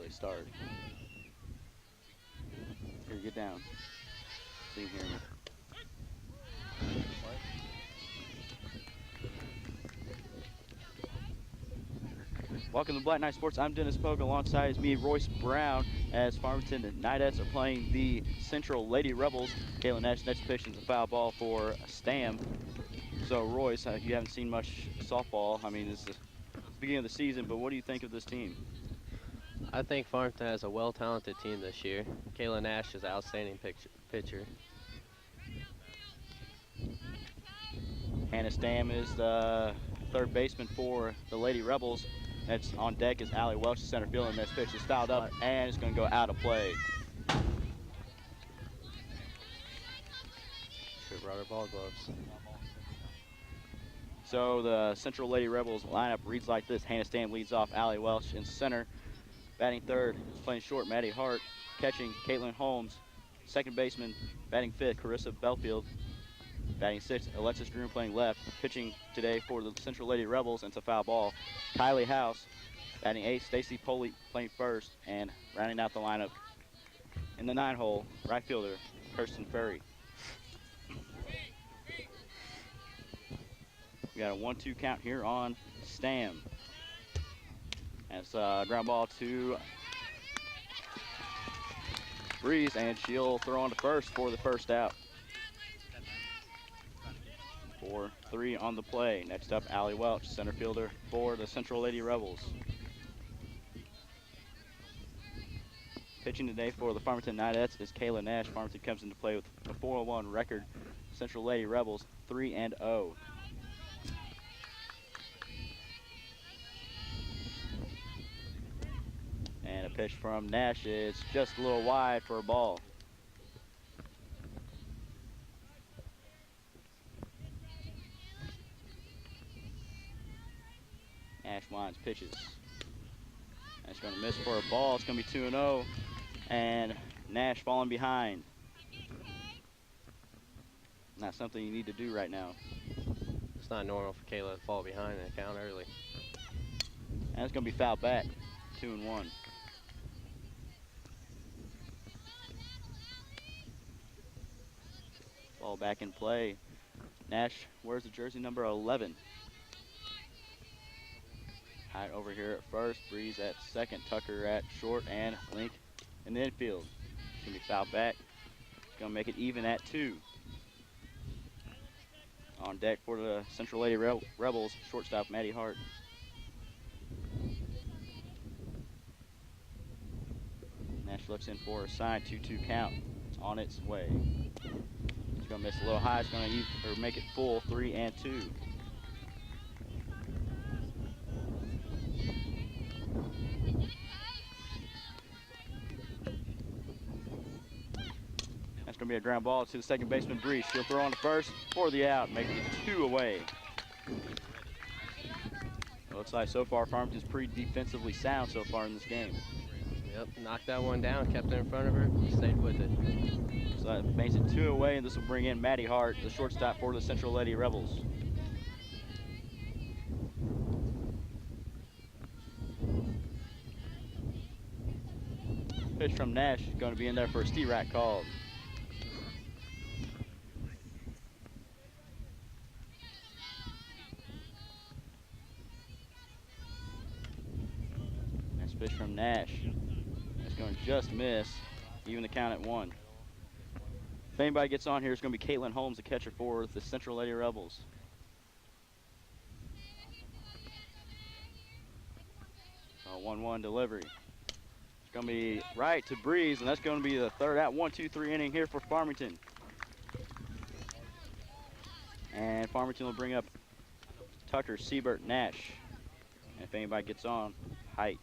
they start. Here, get down. So you can hear me. Welcome to Black Knight Sports. I'm Dennis Pogue. Alongside is me, Royce Brown, as Farmington Knightettes are playing the Central Lady Rebels. Kayla Nash next pitch is a foul ball for Stam. So, Royce, you haven't seen much softball. I mean, this is the beginning of the season, but what do you think of this team? I think Farmington has a well-talented team this year. Kayla Nash is an outstanding pitcher. Hannah Stam is the third baseman for the Lady Rebels. That's on deck is Allie Welch, center fielder. And this pitch is fouled up and it's going to go out of play. Should have brought her ball gloves. So the Central Lady Rebels lineup reads like this. Hannah Stam leads off, Allie Welch in center. Batting third, playing short, Maddie Hart. Catching, Caitlin Holmes. Second baseman, batting fifth, Carissa Belfield. Batting sixth, Alexis Groom playing left. Pitching today for the Central Lady Rebels, and it's a foul ball. Kylie House. Batting eighth, Stacy Poley playing first. And rounding out the lineup in the 9-hole, right fielder, Kirsten Ferry. We got a 1-2 count here on Stam. That's a ground ball to Breeze, and she'll throw on to first for the first out. 4-3 on the play. Next up, Allie Welch, center fielder for the Central Lady Rebels. Pitching today for the Farmington Knightettes is Kayla Nash. Farmington comes into play with a 4-1 record. Central Lady Rebels 3-0. And a pitch from Nash is just a little wide for a ball. Nash winds pitches. That's going to miss for a ball. It's going to be 2-0. And Nash falling behind. Not something you need to do right now. It's not normal for Kayla to fall behind and count early. And it's going to be fouled back. 2-1. Ball back in play. Nash wears the jersey number 11. High over here at first, Breeze at second, Tucker at short, and Link in the infield. It's going to be fouled back. It's going to make it even at 2. On deck for the Central Lady Rebels, shortstop Maddie Hart. Nash looks in for a sign, 2-2 count. It's on its way. It's going to miss a little high. It's going to make it full, 3-2. That's going to be a ground ball to the second baseman, Breeze. She'll throw on to first for the out, making it 2 away. It looks like so far Farmington's pretty defensively sound so far in this game. Yep, knocked that one down, kept it in front of her, stayed with it. So that makes it 2 away, and this will bring in Maddie Hart, the shortstop for the Central Lady Rebels. Pitch from Nash is going to be in there for a T-Rack called. Next pitch from Nash. It's going to just miss, even the count at 1. If anybody gets on here, it's going to be Caitlin Holmes, the catcher for the Central Lady Rebels. A 1-1 delivery. It's going to be right to Breeze, and that's going to be the third out. 1-2-3 inning here for Farmington. And Farmington will bring up Tucker, Siebert, Nash. And if anybody gets on, Height.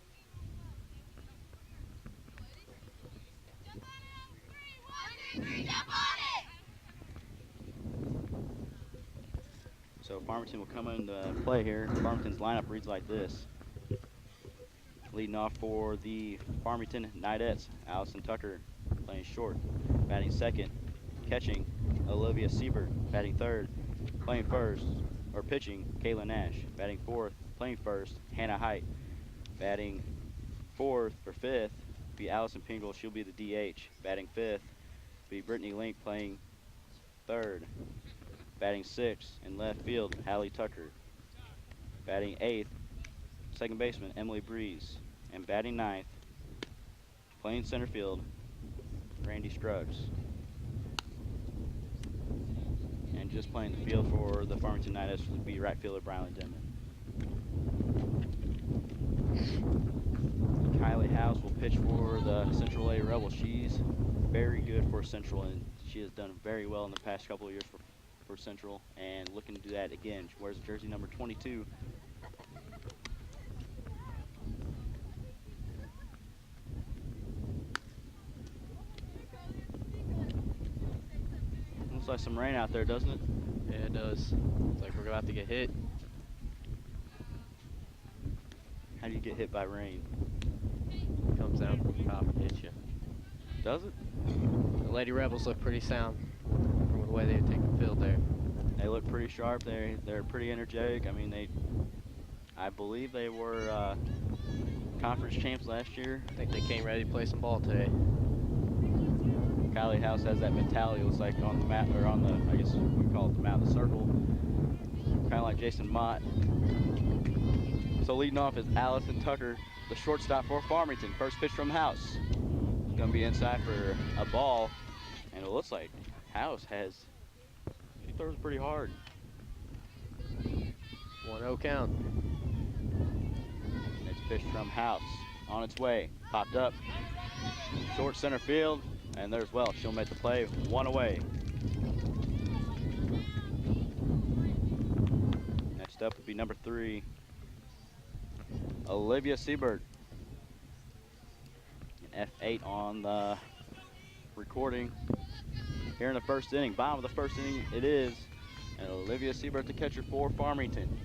So Farmington will come into play here. Farmington's lineup reads like this. Leading off for the Farmington Knightettes, Allison Tucker playing short. Batting second, catching, Olivia Siebert. Batting third, playing first, or pitching, Kayla Nash. Batting fourth, playing first, Hannah Height. Batting fourth or fifth be Allison Pingle. She'll be the DH. Batting fifth be Brittany Link playing third. Batting sixth in left field, Hallie Tucker. Batting eighth, second baseman Emily Breeze. And batting ninth, playing center field, Randy Scruggs. And just playing the field for the Farmington Knightettes would be right fielder Briley Denman. Kylie House will pitch for the Central A Rebels. She's very good for Central, and she has done very well in the past couple of years for Central, and looking to do that again. She wears jersey number 22. Looks like some rain out there, doesn't it? Yeah, it does. It's like we're about to get hit. How do you get hit by rain? It comes down from the top and hits you. Does it? The Lady Rebels look pretty sound from the way they take the field there. They look pretty sharp. They're pretty energetic. I mean, I believe they were conference champs last year. I think they came ready to play some ball today. Kylie House has that mentality. It looks like on the mat, or on the, I guess we call it the mat of the circle. Kind of like Jason Mott. So leading off is Allison Tucker, the shortstop for Farmington. First pitch from House. Gonna be inside for a ball, and it looks like House she throws pretty hard. 1-0 count. Next pitch from House, on its way, popped up, short center field, and there's Welch. She'll make the play, one away. Next up would be number 3, Olivia Siebert. F8 on the recording. Here in the first inning, bottom of the first inning it is, and Olivia Siebert the catcher for Farmington.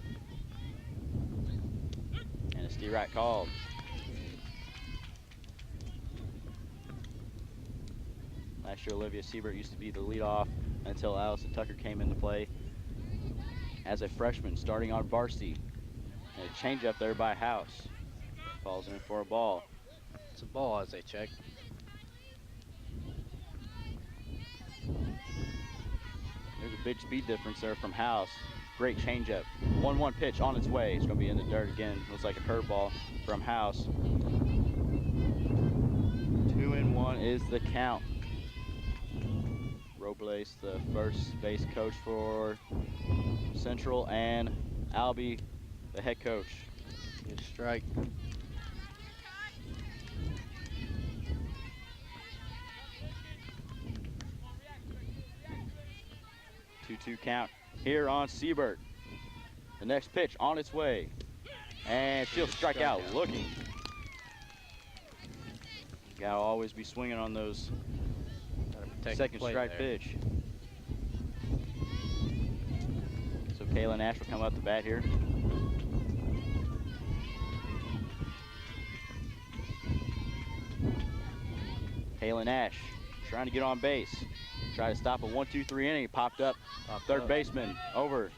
And a steer right called. Last year Olivia Siebert used to be the leadoff until Allison Tucker came into play as a freshman starting on varsity. And a changeup there by House. Falls in for a ball. It's a ball as they check. There's a big speed difference there from House. Great changeup. 1-1 pitch on its way. It's going to be in the dirt again. Looks like a curveball from House. 2-1 is the count. Robles, the first base coach for Central, and Albie, the head coach. Good strike. 2-2 count here on Siebert. The next pitch on its way. And she'll strike out looking. Gotta always be swinging on those second strike pitch. So Kayla Nash will come up to bat here. Kayla Nash trying to get on base. Try to stop a 1-2-3 inning. Popped up. Third baseman over.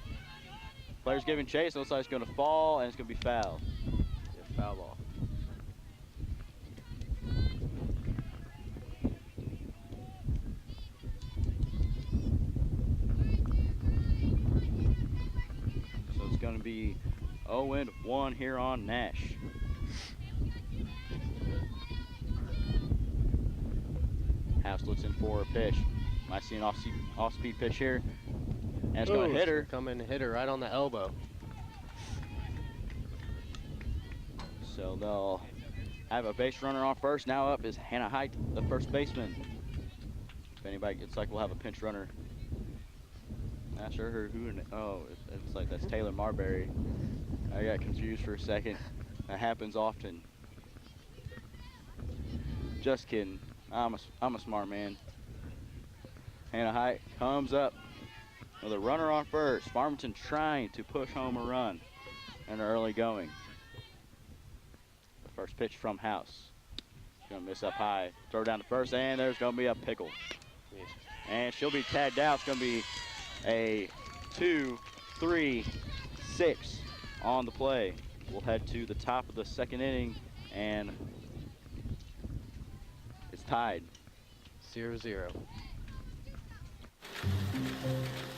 Player's giving chase. Looks like it's going to fall, and it's going to be foul. Yeah, foul ball. So it's going to be 0-1 here on Nash. House looks in for a pitch. Might see an off-speed pitch here. And it's going to hit her. Come in and hit her right on the elbow. So they'll have a base runner on first. Now up is Hannah Height, the first baseman. If anybody gets like, we'll have a pinch runner. Not sure who. Oh, it's like that's Taylor Marbury. I got confused for a second. That happens often. Just kidding. I'm a smart man. Hannah Height comes up with a runner on first. Farmington trying to push home a run in the early going. The first pitch from House. Gonna miss up high. Throw down to first, and there's gonna be a pickle. Yeah. And she'll be tagged out. It's gonna be a 2-3-6 on the play. We'll head to the top of the second inning, and tied. 0-0.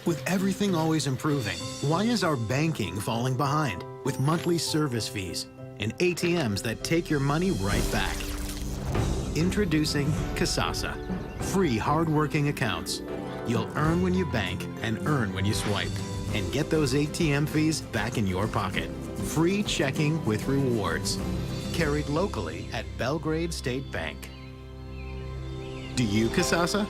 With everything always improving, why is our banking falling behind? With monthly service fees and ATMs that take your money right back. Introducing Kasasa. Free hard-working accounts. You'll earn when you bank and earn when you swipe. And get those ATM fees back in your pocket. Free checking with rewards. Carried locally at Belgrade State Bank. Do you, Kasasa?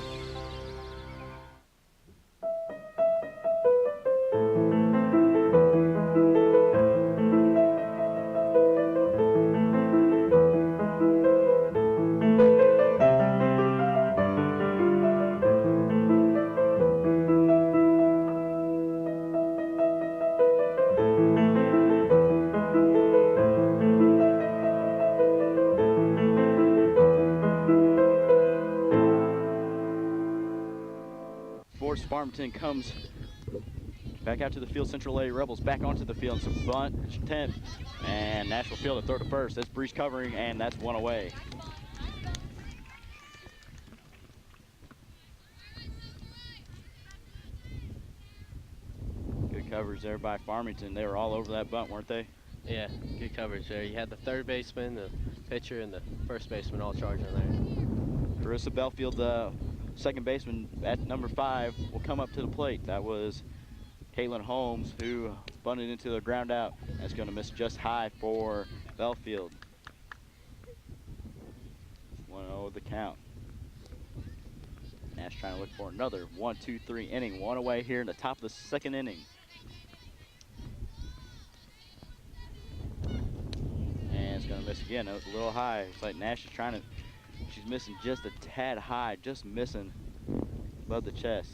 Farmington comes back out to the field. Central Lady Rebels back onto the field. Some bunt, attempt, and Nashville Field to throw to first. That's breach covering, and that's one away. Good coverage there by Farmington. They were all over that bunt, weren't they? Yeah, good coverage there. You had the third baseman, the pitcher, and the first baseman all charging there. Carissa Belfield, the second baseman at number 5, will come up to the plate. That was Caitlin Holmes, who bunted into the ground out. That's going to miss just high for Belfield. 1-0 the count. Nash trying to look for another 1-2-3 inning. One away here in the top of the second inning. And it's going to miss again. That was a little high. It's like Nash is trying to. She's missing just a tad high, just missing above the chest.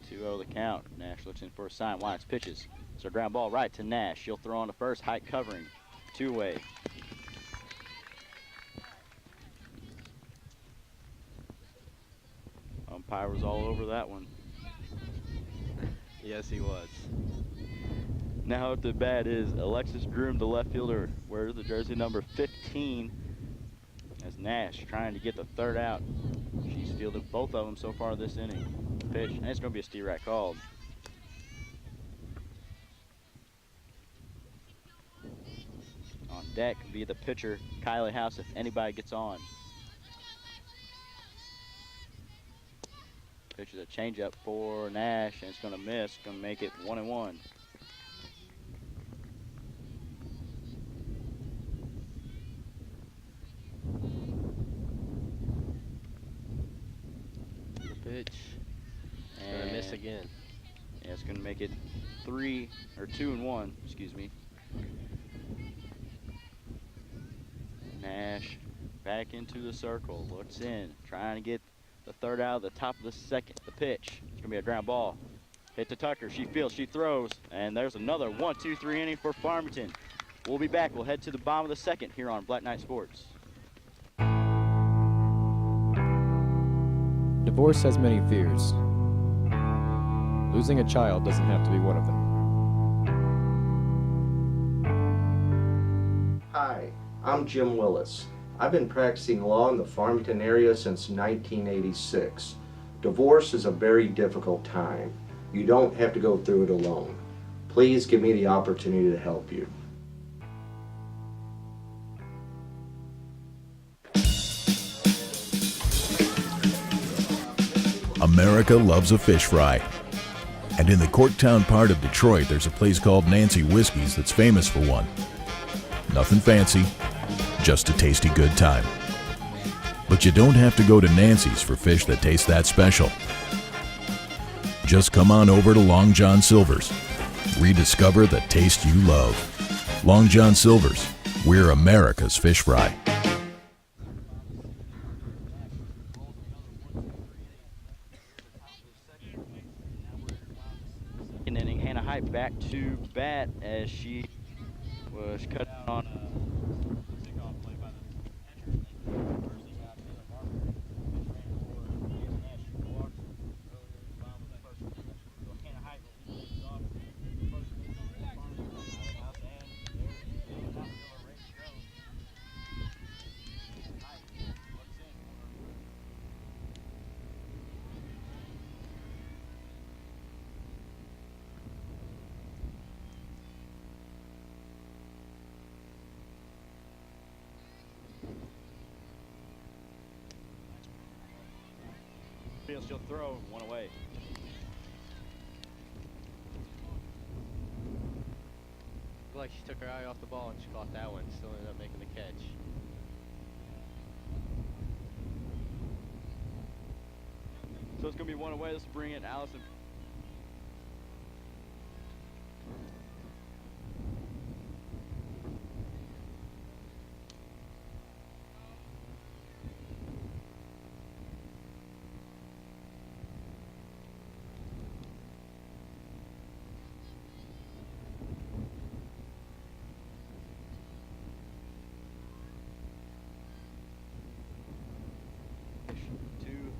The count. Nash looks in for a sign. Wines pitches. So ground ball right to Nash. She'll throw on the first. Height covering. Two-way. Umpire was all over that one. Yes, he was. Now at the bat is Alexis Groom, the left fielder, wears the jersey number 15. As Nash trying to get the third out. She's fielded both of them so far this inning. Pitch, and it's going to be a steal rack called. On deck will be the pitcher, Kylie House, if anybody gets on. Pitch is a changeup for Nash, and it's going to miss. Going to make it 1-1. The pitch. Gonna miss again. Yeah, it's gonna make it 2-1, excuse me. Nash back into the circle, looks in, trying to get the third out of the top of the second. The pitch, it's gonna be a ground ball. Hit to Tucker, she fields, she throws, and there's another 1-2-3 inning for Farmington. We'll be back, we'll head to the bottom of the second here on Black Knight Sports. Divorce has many fears. Losing a child doesn't have to be one of them. Hi, I'm Jim Willis. I've been practicing law in the Farmington area since 1986. Divorce is a very difficult time. You don't have to go through it alone. Please give me the opportunity to help you. America loves a fish fry. And in the Corktown part of Detroit, there's a place called Nancy Whiskey's that's famous for one. Nothing fancy, just a tasty good time. But you don't have to go to Nancy's for fish that taste that special. Just come on over to Long John Silver's. Rediscover the taste you love. Long John Silver's, we're America's fish fry. Inning, Hannah Height back to bat as she was cut on kickoff play by the pitcher. field. She'll throw, 1 away. Looked like she took her eye off the ball and she caught that one. Still ended up making the catch. So it's going to be 1 away. Let's bring in Allison.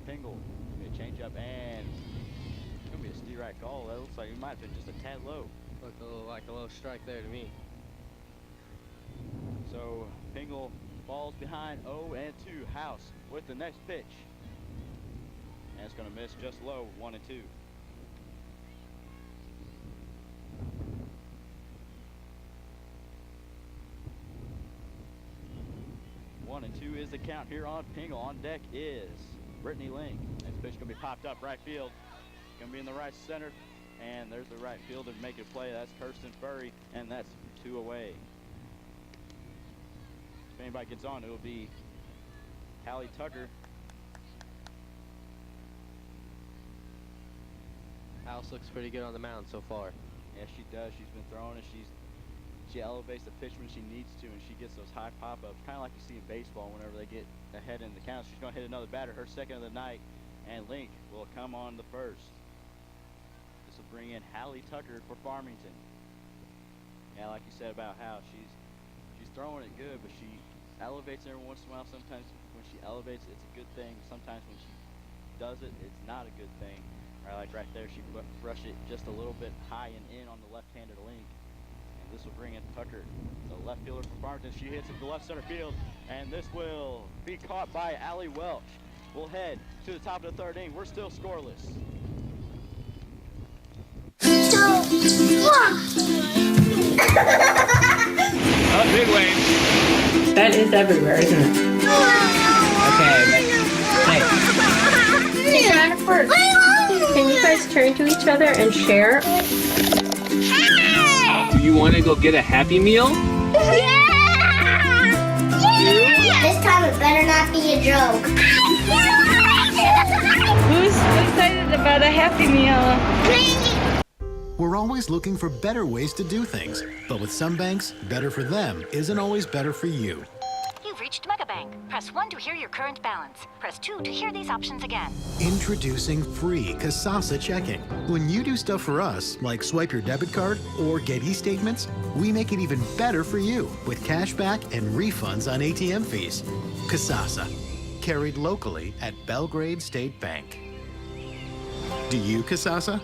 Pingle. Gonna change up and it's gonna be a steer right call. That looks like it might have been just a tad low. Looked a little like a low strike there to me. So Pingle falls behind 0-2. House with the next pitch. And it's gonna miss just low, 1-2. 1-2 is the count here on Pingle. On deck is Brittany Link. Next pitch gonna be popped up right field. Gonna be in the right center. And there's the right fielder to make a play. That's Kirsten Furry, and that's 2 away. If anybody gets on, it will be Hallie Tucker. House looks pretty good on the mound so far. Yeah, she does. She's been throwing and she elevates the pitch when she needs to, and she gets those high pop-ups, kind of like you see in baseball whenever they get ahead in the count. She's going to hit another batter, her second of the night, and Link will come on the first. This will bring in Hallie Tucker for Farmington. Yeah, like you said about Hal, she's throwing it good, but she elevates every once in a while. Sometimes when she elevates, it's a good thing. Sometimes when she does it, it's not a good thing. Right, like right there, she brushed it just a little bit high and in on the left-handed Link. This will bring in Tucker, the left fielder for Farmington. She hits it to left center field, and this will be caught by Allie Welch. We'll head to the top of the 3rd inning. We're still scoreless. Oh, big wave. That is everywhere, isn't it? Okay. Jennifer, can you guys turn to each other and share? Do you want to go get a Happy Meal? Yeah! This time it better not be a joke. Who's excited about a Happy Meal? We're always looking for better ways to do things, but with some banks, better for them isn't always better for you. You've reached Megabank. Press 1 to hear your current balance. Press 2 to hear these options again. Introducing free Kasasa checking. When you do stuff for us, like swipe your debit card or get e-statements, we make it even better for you with cash back and refunds on ATM fees. Kasasa, carried locally at Belgrade State Bank. Do you Kasasa?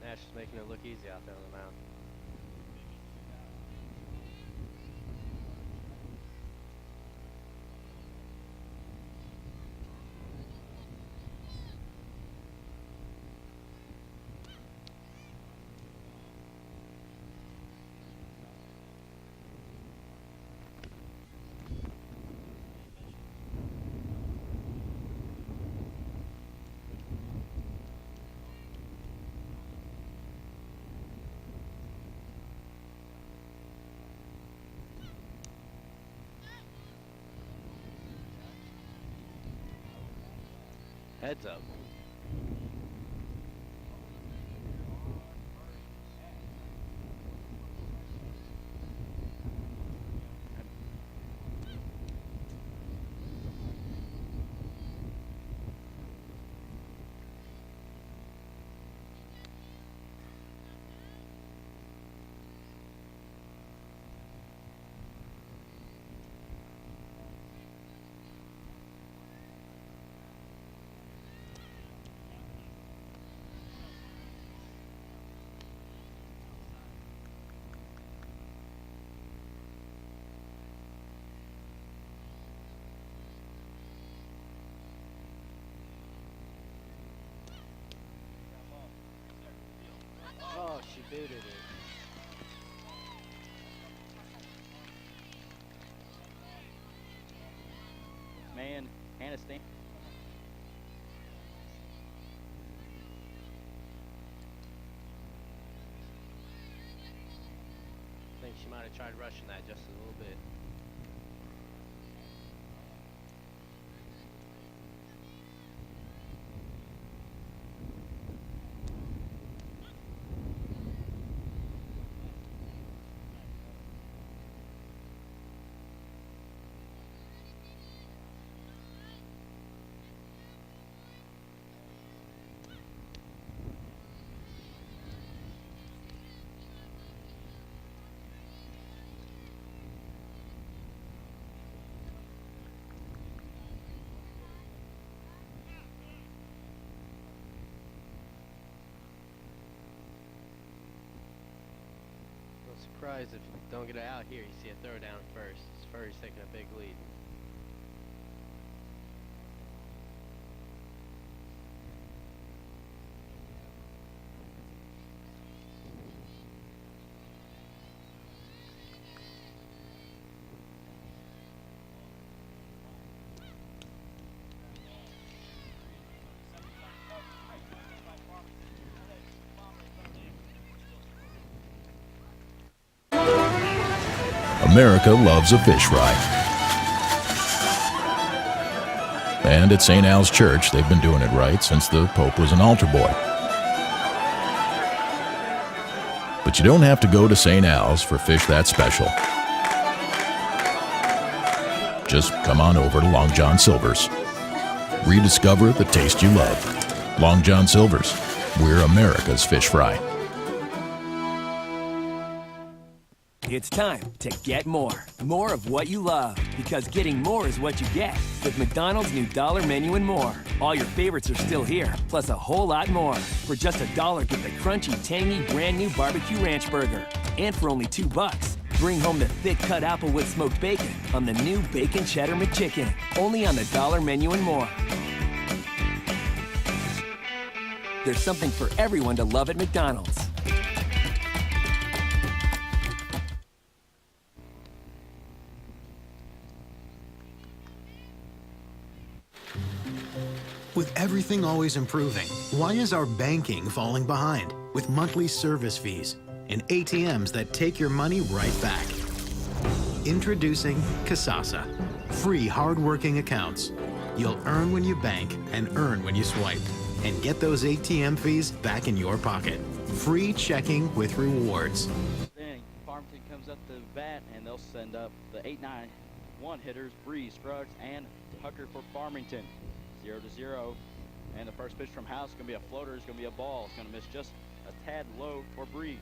Nash is making it look easy out there on the mound. Heads up. she booted it. Man, Hannah Stan. I think she might have tried rushing that just a little bit. Surprised if you don't get it out here, you see a throw down first. Furry's taking a big lead. America loves a fish fry. And at St. Al's Church, they've been doing it right since the Pope was an altar boy. But you don't have to go to St. Al's for fish that special. Just come on over to Long John Silver's. Rediscover the taste you love. Long John Silver's. We're America's fish fry. It's time to get more. More of what you love. Because getting more is what you get. With McDonald's new $1 menu and more. All your favorites are still here, plus a whole lot more. For just $1, get the crunchy, tangy, brand new barbecue ranch burger. And for only $2, bring home the thick-cut Applewood smoked bacon on the new Bacon Cheddar McChicken. Only on the $1 menu and more. There's something for everyone to love at McDonald's. With everything always improving, why is our banking falling behind? With monthly service fees and ATMs that take your money right back. Introducing Kasasa. Free hard-working accounts. You'll earn when you bank and earn when you swipe. And get those ATM fees back in your pocket. Free checking with rewards. Then Farmington comes up to bat, and they'll send up the 8-9 hitters, Breeze, Scruggs, and Tucker for Farmington. 0-0, and the first pitch from House is going to be a floater. It's going to be a ball. It's going to miss just a tad low for Breeze.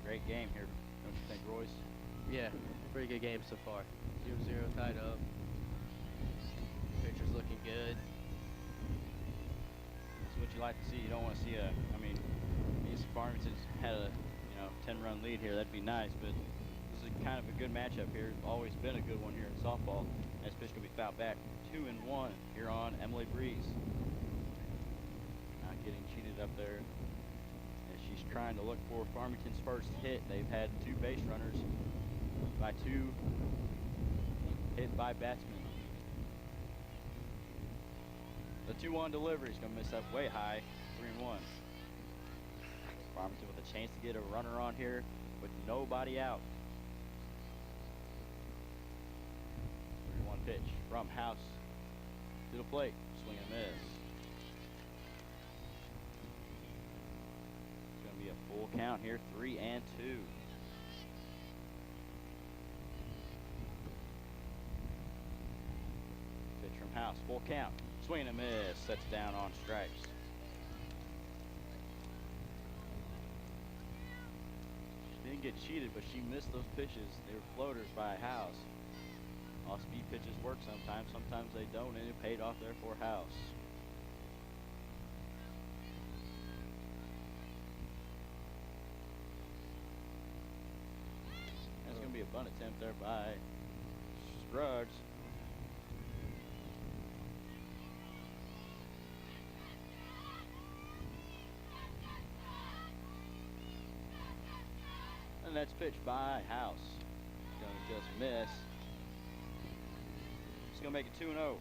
Great game here, don't you think, Royce? Yeah, pretty good game so far. 0-0 tied up. Pitcher's looking good. That's what you like to see. You don't want to see these Farmington's had a 10-run lead here. That'd be nice, but this is kind of a good matchup here. It's always been a good one here in softball. This pitch going to be fouled back. 2-1 here on Emily Breeze. Not getting cheated up there. And she's trying to look for Farmington's first hit. They've had 2 base runners by 2 hit by batsmen. The 2-1 delivery is going to miss up way high. 3-1. Farmington with a chance to get a runner on here with nobody out. 3-1 pitch from House to the plate. Swing and miss. It's going to be a full count here. 3-2. Pitch from House. Full count. Swing and a miss. Sets down on stripes. She didn't get cheated, but she missed those pitches. They were floaters by House. Off-speed pitches work sometimes. Sometimes they don't, and it paid off there for House. That's going to be a bunt attempt there by Scruggs. And that's pitched by House. Gonna just miss. He's gonna make it 2-0. And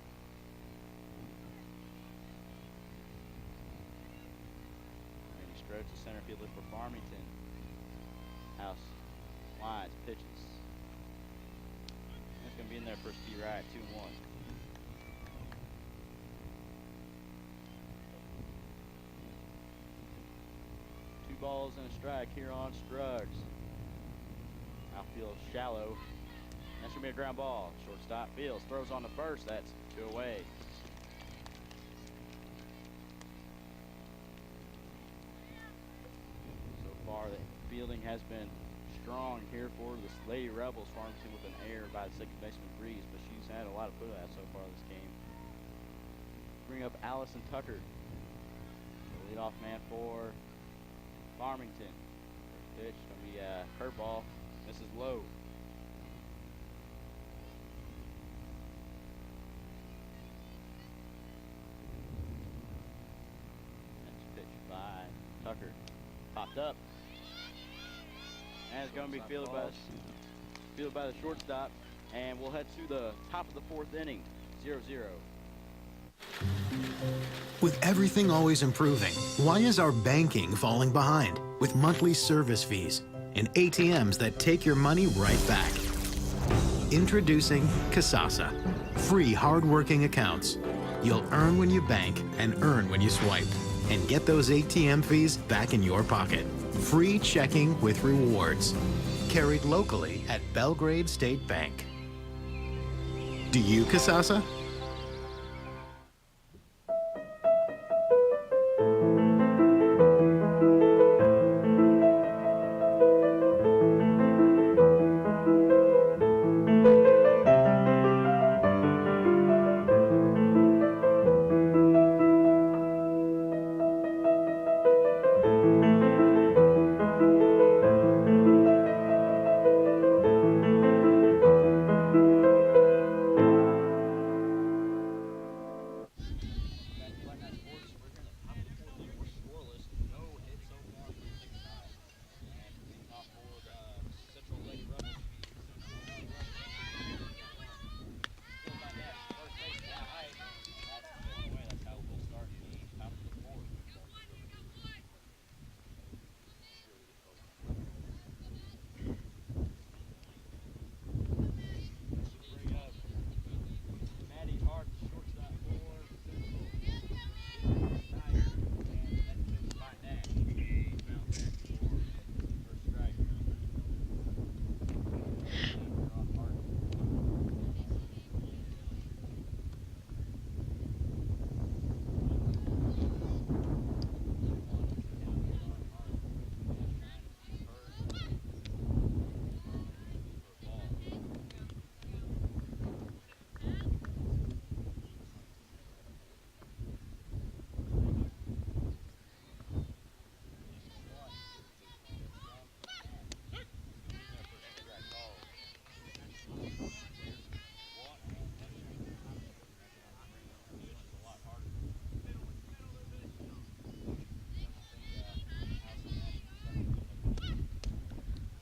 he strokes the center fielder for Farmington. House lines, pitches. That's gonna be in there for Steve Wright, 2-1. Balls and a strike here on Scruggs. Outfield shallow. That's gonna be a ground ball. Shortstop Fields throws on the first. That's 2 away. So far, the fielding has been strong here for the Lady Rebels. Farmington with an error by the second baseman Breeze, but she's had a lot of put out so far this game. Bring up Allison Tucker, the leadoff man for Farmington. First pitch gonna be a curveball. This is low. Next pitch by Tucker. Popped up. And it's gonna be fielded by the shortstop. And we'll head to the top of the 4th inning. 0-0. With everything always improving, why is our banking falling behind? With monthly service fees and ATMs that take your money right back. Introducing Kasasa. Free hard-working accounts. You'll earn when you bank and earn when you swipe. And get those ATM fees back in your pocket. Free checking with rewards. Carried locally at Belgrade State Bank. Do you Kasasa?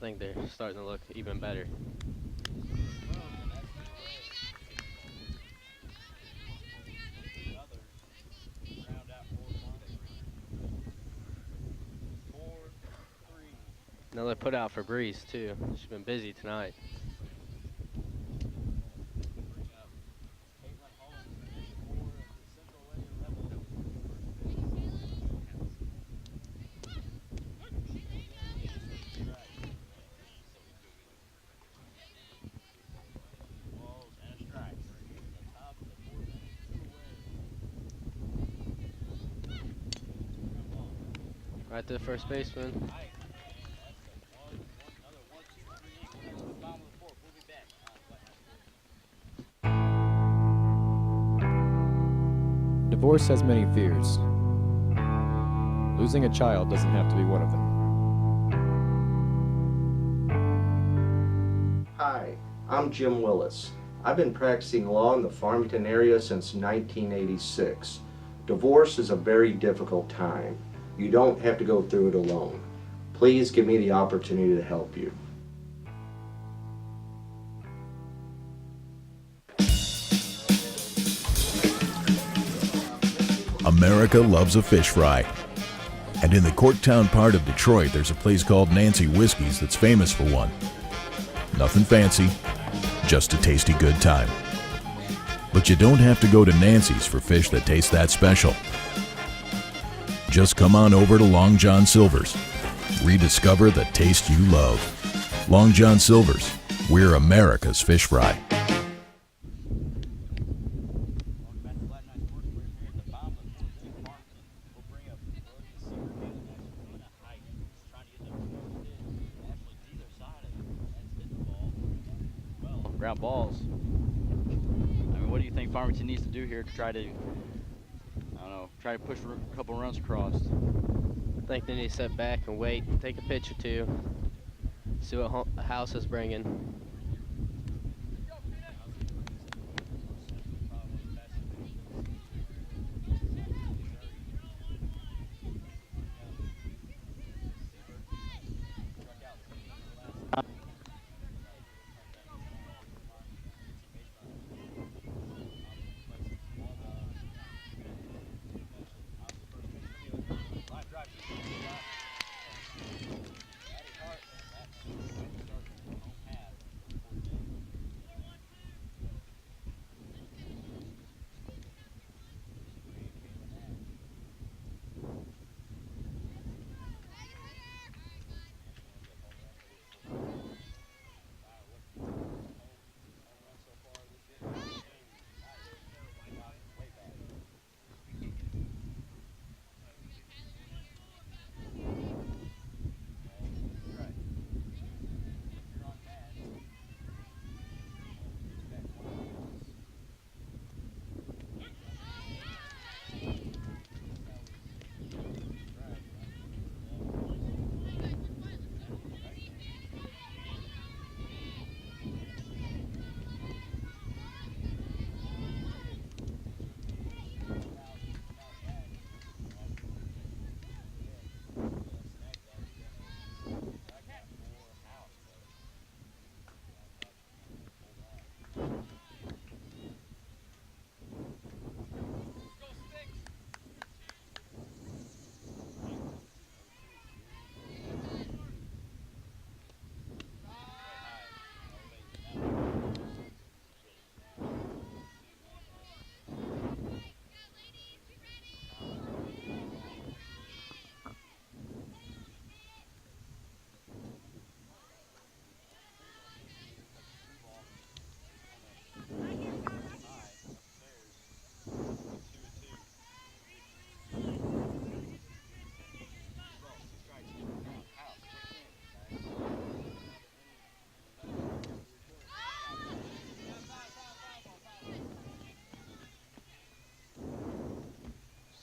I think they're starting to look even better. Another put out for Breeze too. She's been busy tonight. Right to the first baseman. Divorce has many fears. Losing a child doesn't have to be one of them. Hi, I'm Jim Willis. I've been practicing law in the Farmington area since 1986. Divorce is a very difficult time. You don't have to go through it alone. Please give me the opportunity to help you. America loves a fish fry. And in the Corktown part of Detroit, there's a place called Nancy Whiskey's that's famous for one. Nothing fancy, just a tasty good time. But you don't have to go to Nancy's for fish that taste that special. Just come on over to Long John Silver's. Rediscover the taste you love. Long John Silver's, we're America's fish fry. Ground balls. I mean, what do you think Farmington needs to do here to try to, I don't know, try to push a couple runs across? I think they need to sit back and wait, take a pitch or two, see what House is bringing.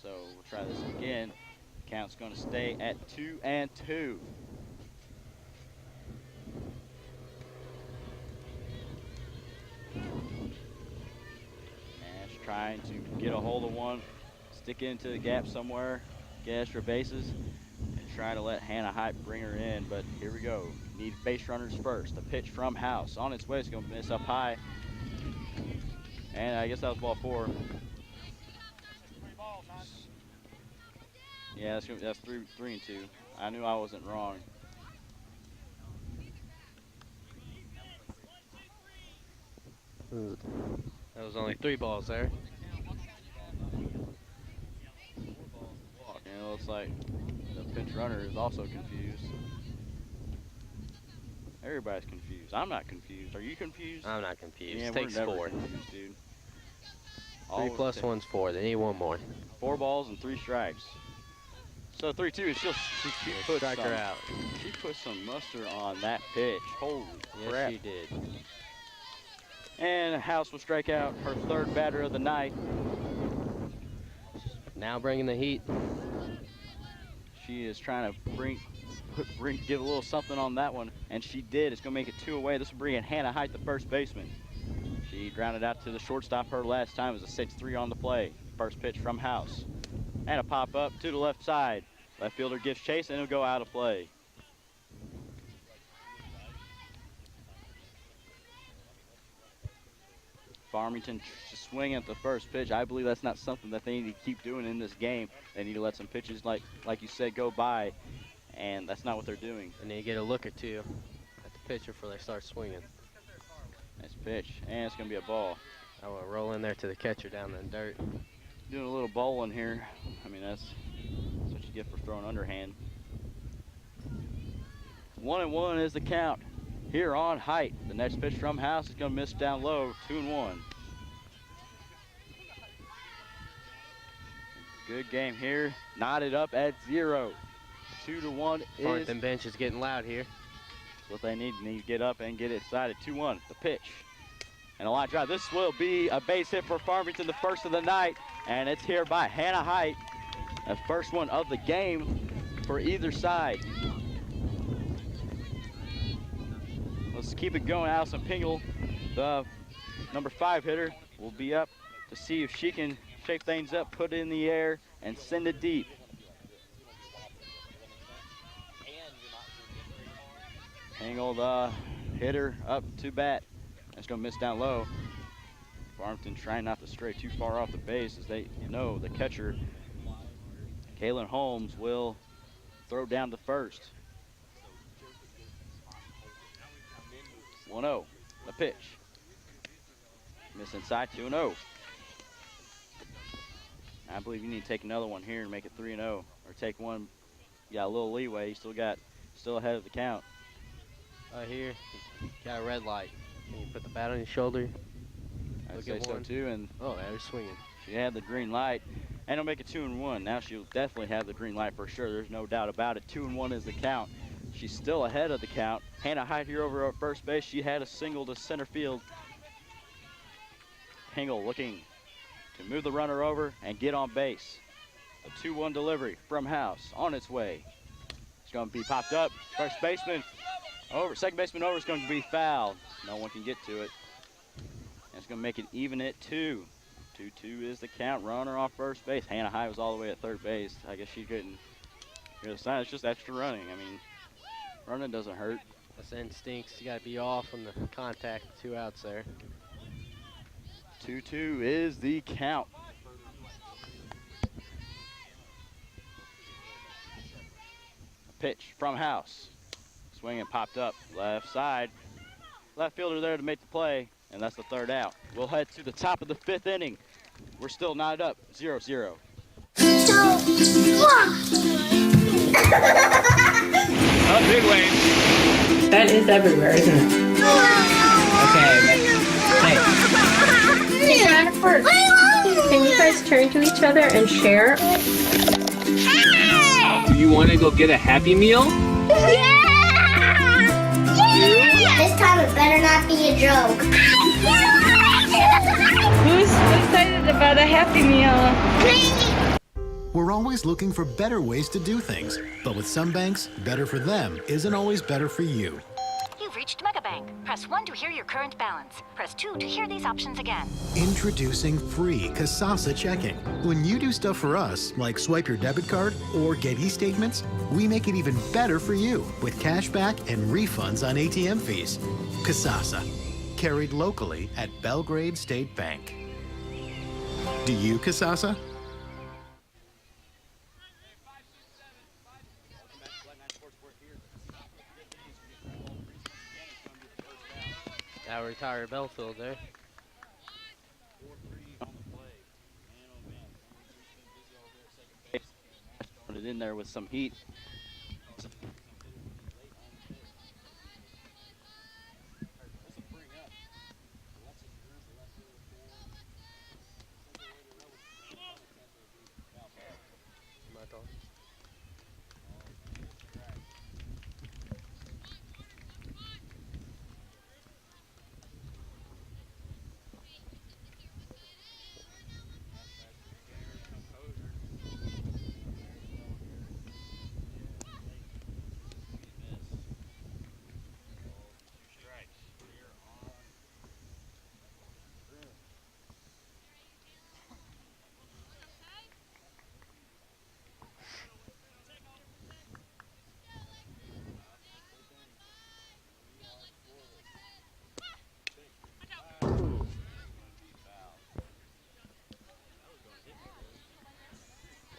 So we'll try this again. Count's going to stay at 2-2. Ash trying to get a hold of one, stick it into the gap somewhere, get extra bases, and try to let Hannah Hype bring her in. But here we go. Need base runners first. The pitch from House on its way. It's going to miss up high. And I guess that was ball 4. Yeah, that's 3-2. I knew I wasn't wrong. That was only 3 balls there. And it looks like the pinch runner is also confused. Everybody's confused. I'm not confused. Are you confused? I'm not confused. Yeah, Takes we're never 4. confused, dude. 3 plus 1's 4. They need 1 more. 4 balls and 3 strikes. So 3-2 is she put strike her out. She put some mustard on that pitch. Holy crap. Yes, she did. And House will strike out her 3rd batter of the night. Now bringing the heat. She is trying to give a little something on that one, and she did. It's going to make it 2 away. This will bring in Hannah Height, the first baseman. She grounded out to the shortstop her last time. It was a 6-3 on the play. First pitch from House. And a pop up to the left side. Left fielder gives chase, and it'll go out of play. Farmington just swinging at the first pitch. I believe that's not something that they need to keep doing in this game. They need to let some pitches, like you said, go by, and that's not what they're doing. They need to get a look or two at the pitcher before they start swinging. Nice pitch, and it's going to be a ball. I will roll in there to the catcher down in the dirt. Doing a little bowling here. I mean, that's what you get for throwing underhand. 1-1 is the count here on Height. The next pitch from House is going to miss down low, 2-1. Good game here. Knotted up at 0. 2-1 is Farmington bench is getting loud here. what they need. Need to get up and get it excited. 2-1, the pitch. And a line drive. This will be a base hit for Farmington, the first of the night. And it's here by Hannah Height. The first one of the game for either side. Let's keep it going. Allison Pingle, the number 5 hitter, will be up to see if she can shake things up, put it in the air, and send it deep. Pingle, the hitter, up to bat. That's going to miss down low. Farmington trying not to stray too far off the base, as they know the catcher, Kaylin Holmes, will throw down the first. 1-0, the pitch. Miss inside, 2-0. I believe you need to take another one here and make it 3-0, or take one. You got a little leeway. You still ahead of the count. Here, got a red light. Can you put the bat on your shoulder? I'd say so too. And oh, they're swinging. She had the green light, and it'll make it 2-1. Now she'll definitely have the green light for sure. There's no doubt about it. 2-1 is the count. She's still ahead of the count. Hannah Height here over at first base. She had a single to center field. Pingle looking to move the runner over and get on base. A 2-1 delivery from House on its way. It's going to be popped up. First baseman over. Second baseman over is going to be fouled. No one can get to it. And it's going to make it even at 2. 2-2 is the count. Runner off first base. Hannah Height was all the way at third base. I guess she couldn't hear the sign. It's just extra running. I mean, running doesn't hurt. That's instincts. You got to be off on the contact. 2 outs there. 2-2 is the count. Pitch from House. Swing and popped up. Left side. Left fielder there to make the play, and that's the third out. We'll head to the top of the 5th inning. We're still knotted up, 0-0. Oh, big wave. That is everywhere, isn't it? Okay. Can you guys turn to each other and share? Do you want to go get a Happy Meal? Yeah! This time it better not be a joke. Who's excited about a Happy Meal? We're always looking for better ways to do things. But with some banks, better for them isn't always better for you. You've reached Megabank. Press 1 to hear your current balance. Press 2 to hear these options again. Introducing free Kasasa checking. When you do stuff for us, like swipe your debit card or get e-statements, we make it even better for you with cash back and refunds on ATM fees. Kasasa, carried locally at Belgrade State Bank. Do you Kasasa? Now retire Belfield there. Put it in there with some heat.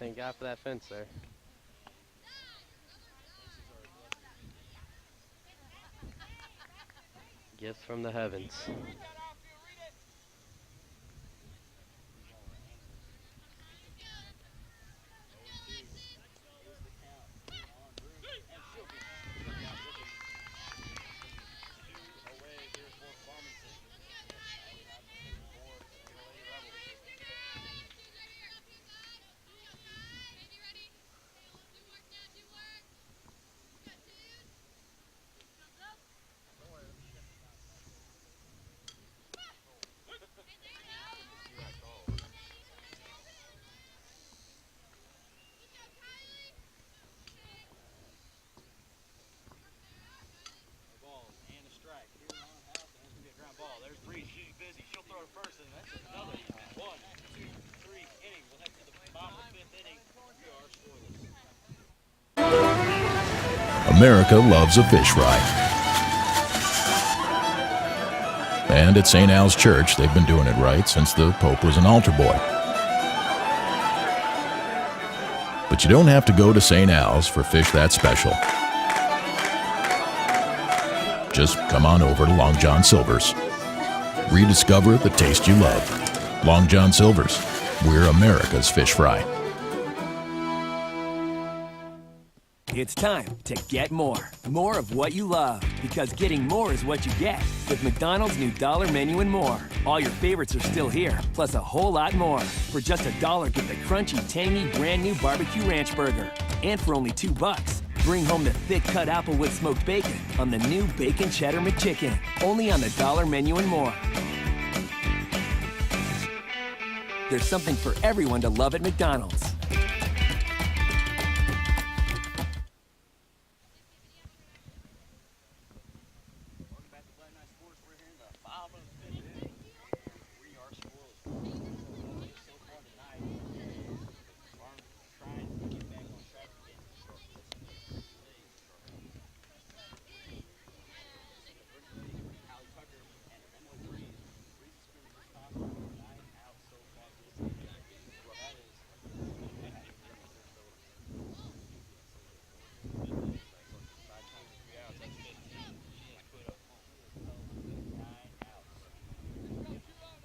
Thank God for that fence there. Gifts from the heavens. America loves a fish fry. And at St. Al's Church, they've been doing it right since the Pope was an altar boy. But you don't have to go to St. Al's for fish that special. Just come on over to Long John Silver's. Rediscover the taste you love. Long John Silver's. We're America's fish fry. It's time to get more. More of what you love. Because getting more is what you get. With McDonald's new $1 menu and more. All your favorites are still here, plus a whole lot more. For just $1, get the crunchy, tangy, brand new barbecue ranch burger. And for only $2, bring home the thick cut Applewood smoked bacon on the new Bacon Cheddar McChicken. Only on the $1 menu and more. There's something for everyone to love at McDonald's.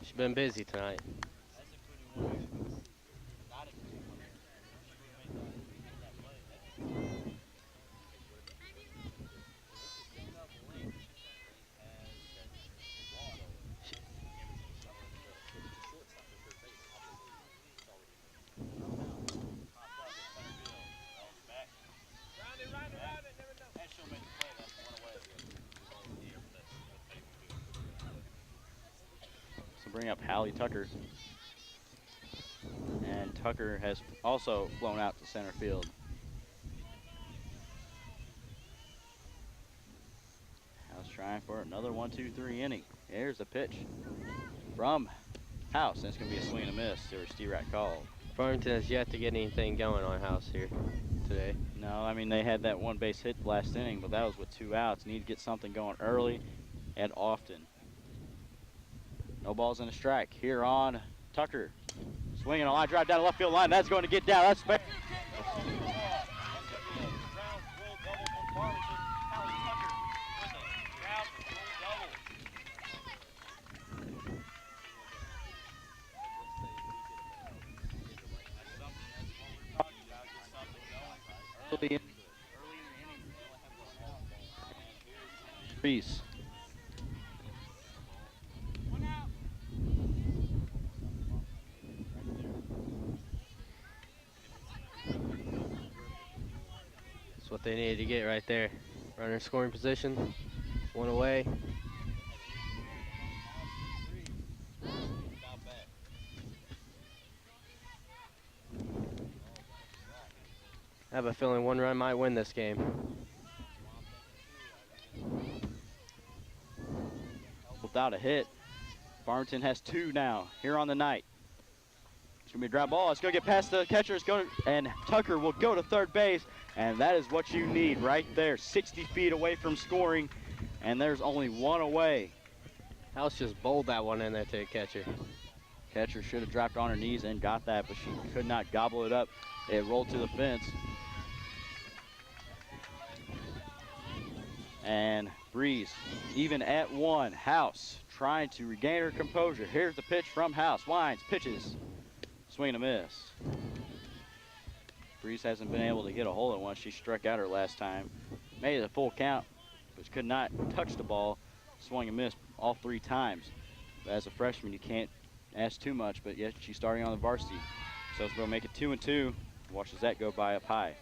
She's been busy tonight. Bring up Hallie Tucker. And Tucker has also flown out to center field. House trying for another 1-2-3 inning. Here's the pitch from House, and it's going to be a swing and a miss. There was T-Rat called. Farmington has yet to get anything going on House here today. No, I mean, they had that one base hit last inning, but that was with 2 outs. Need to get something going early and often. No balls and a strike here on Tucker. Swinging a line drive down the left field line. That's going to get down. That's fair. Reese. What they needed to get right there. Runner scoring position, 1 away. I have a feeling 1 run might win this game. Without a hit, Farmington has 2 now here on the night. It's going to be a ground ball. It's going to get past the catcher. And Tucker will go to third base. And that is what you need right there. 60 feet away from scoring. And there's only 1 away. House just bowled that one in there to the catcher. Catcher should have dropped on her knees and got that, but she could not gobble it up. It rolled to the fence. And Breeze, even at 1, House trying to regain her composure. Here's the pitch from House. Winds, pitches, swing and a miss. Breeze hasn't been able to get a hold of one. She struck out her last time. Made it a full count, but could not touch the ball. Swung and missed all 3 times. But as a freshman, you can't ask too much, but yet she's starting on the varsity. So we'll make it 2-2. Watches that go by up high.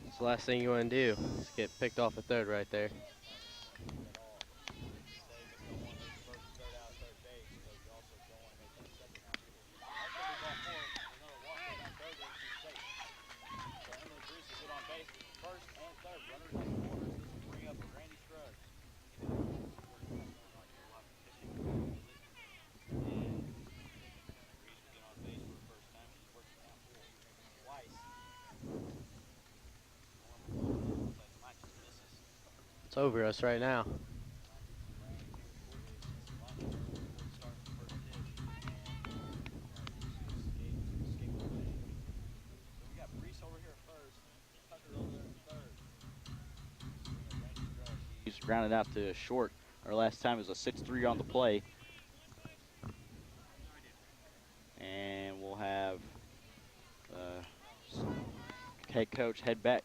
It's the last thing you want to do is get picked off at third right there. It's over us right now. He's grounded out to short. Our last time was a 6-3 on the play. And we'll have head coach head back.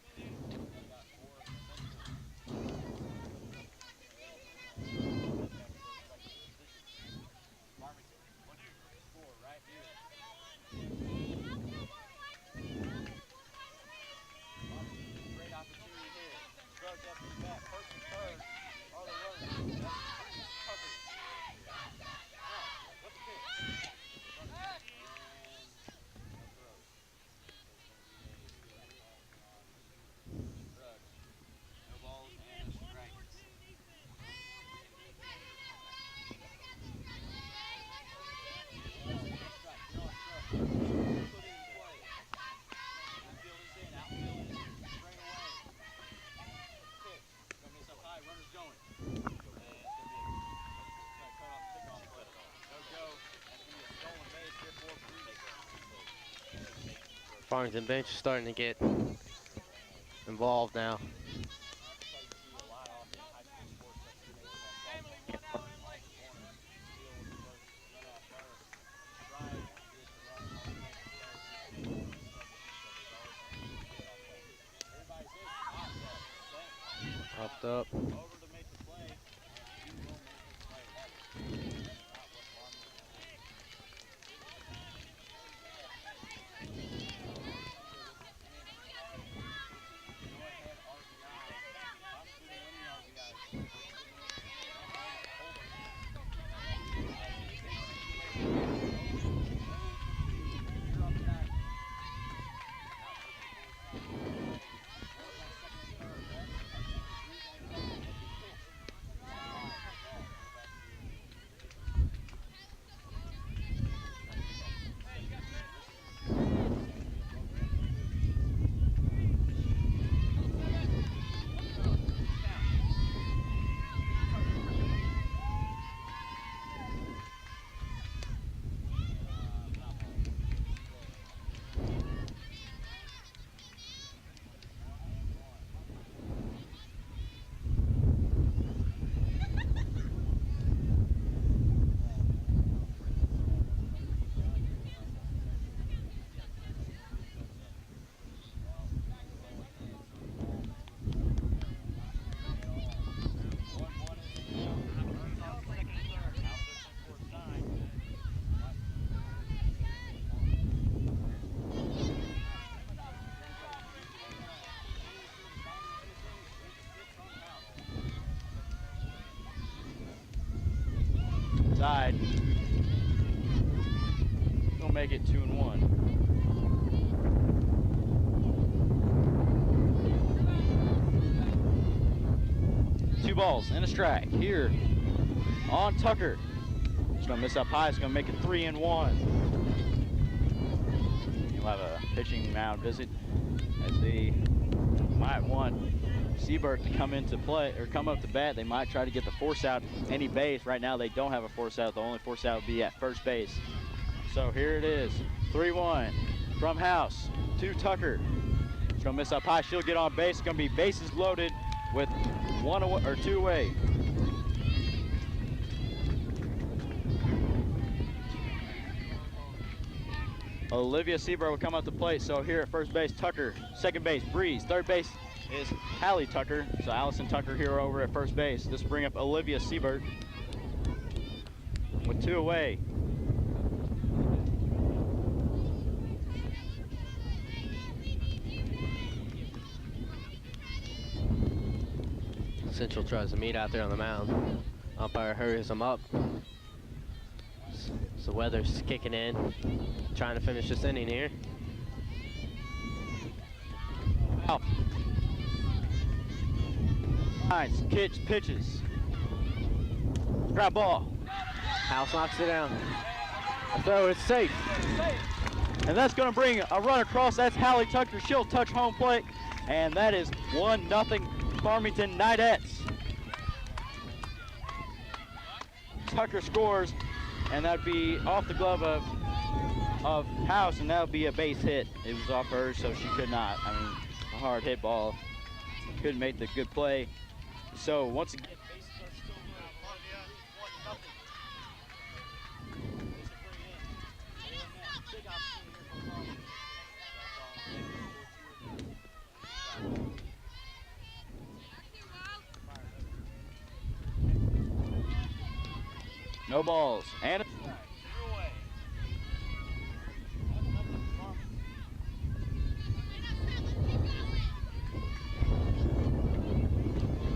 Farmington bench is starting to get involved now. Popped up. side. We'll make it 2-1. 2 balls and a strike here on Tucker. He's gonna miss up high. It's gonna make it 3-1. You'll have a pitching mound visit as they might want Seabird to come into play or come up to bat. They might try to get the force out any base. Right now they don't have a force out. The only force out would be at first base. So here it is, 3-1 from House to Tucker. He's gonna miss up high. She'll get on base. It's gonna be bases loaded with 1 away or 2 away. Olivia Seabird will come up to plate. So here at first base, Tucker. Second base, Breeze. Third base is Hallie Tucker. So Allison Tucker here over at first base. This will bring up Olivia Seabird with 2 away. Central tries to meet out there on the mound. Umpire hurries him up. So weather's kicking in, trying to finish this inning here. Out. Nice pitches. Grab ball. House knocks it down. So it's safe. And that's going to bring a run across. That's Hallie Tucker. She'll touch home plate. And that is 1-0 Farmington Knightettes. Tucker scores, and that'd be off the glove of House, and that would be a base hit. It was off her, so she could not. I mean, a hard hit ball. Couldn't make the good play. So once again, bases are still loaded. 1-0. No balls and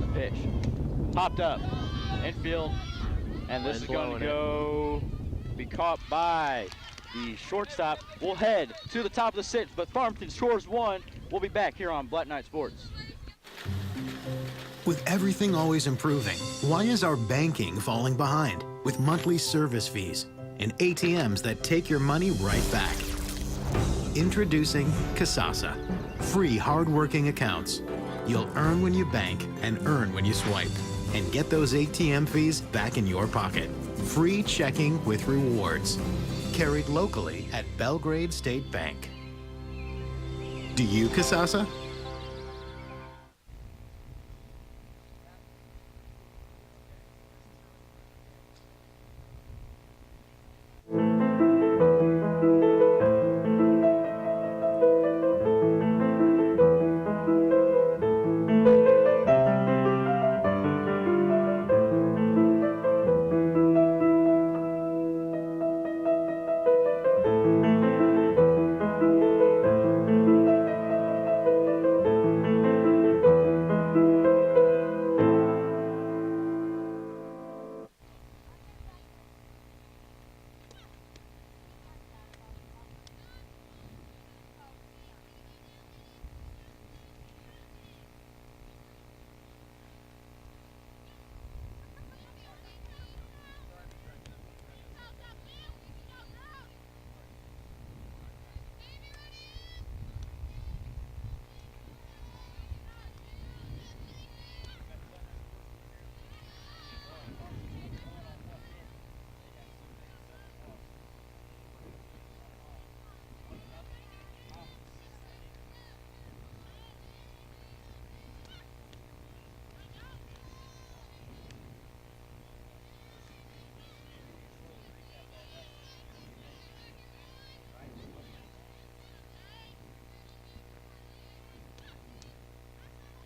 the pitch popped up infield, and this is going to be caught by the shortstop. We'll head to the top of the 6th, but Farmington scores 1. We'll be back here on Black Knight Sports. With everything always improving, why is our banking falling behind? With monthly service fees and ATMs that take your money right back. Introducing Kasasa. Free hard-working accounts. You'll earn when you bank and earn when you swipe. And get those ATM fees back in your pocket. Free checking with rewards. Carried locally at Belgrade State Bank. Do you Kasasa?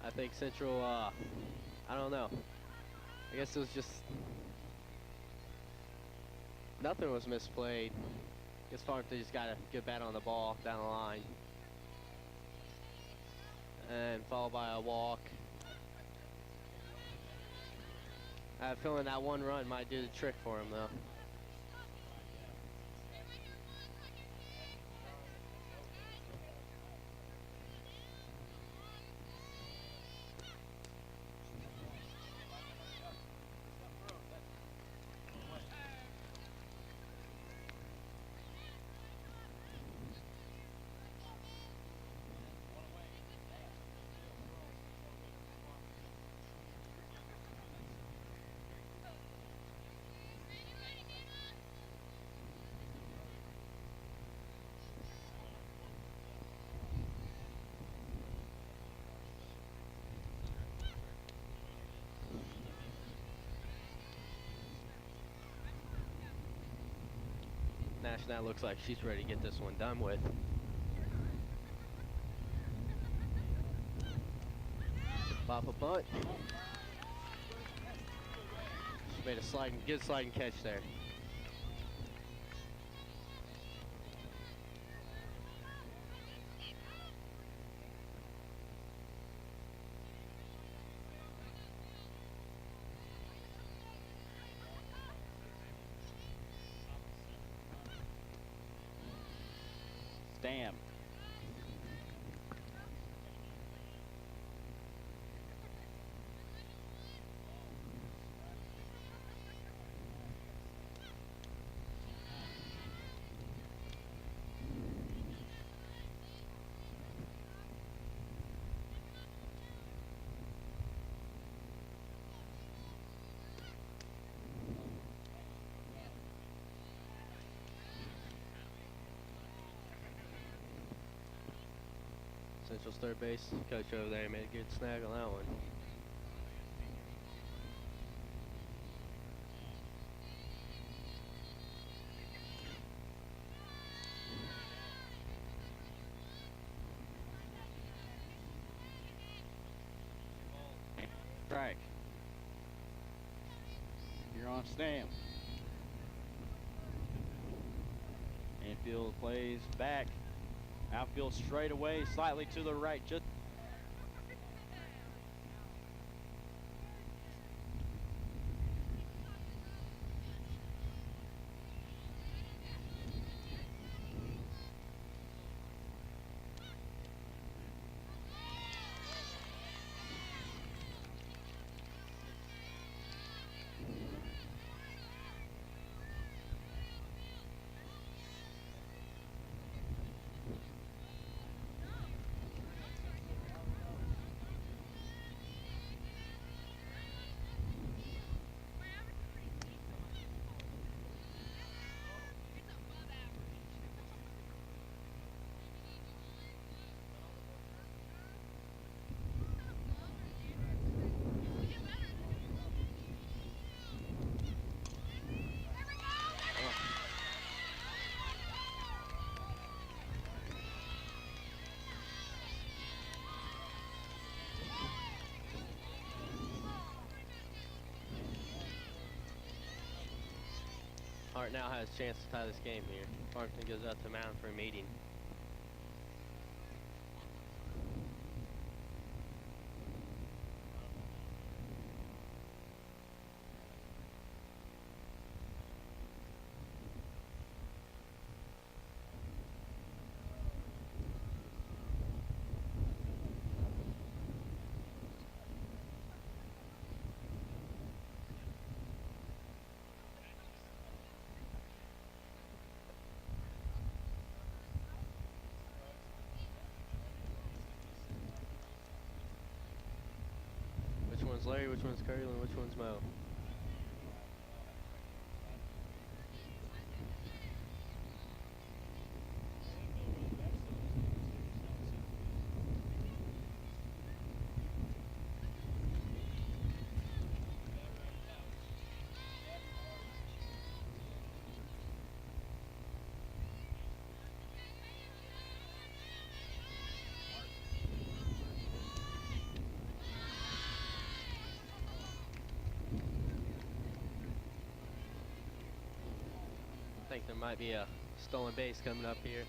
I think Central, I don't know. I guess it was just, nothing was misplayed. I guess Farmington just got a good bat on the ball down the line. And followed by a walk. I have a feeling that 1 run might do the trick for him though. Ashton, that looks like she's ready to get this one done with. Pop a butt. She made a good sliding catch there. Stam. Central's third base coach over there made a good snag on that one. Strike. You're on Stam. Infield plays back. Outfield straight away, slightly to the right. Just Hart now has a chance to tie this game here. Farmington goes out to mound for a meeting. Which one's Larry, which one's Curly, and which one's Mo? I think there might be a stolen base coming up here.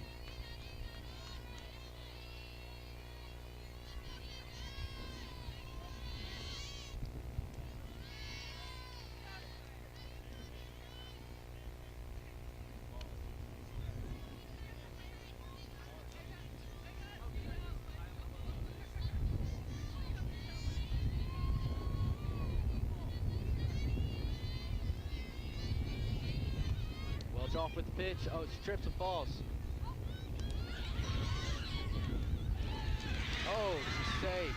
Off with the pitch. Oh, she trips and falls. Oh, she's safe.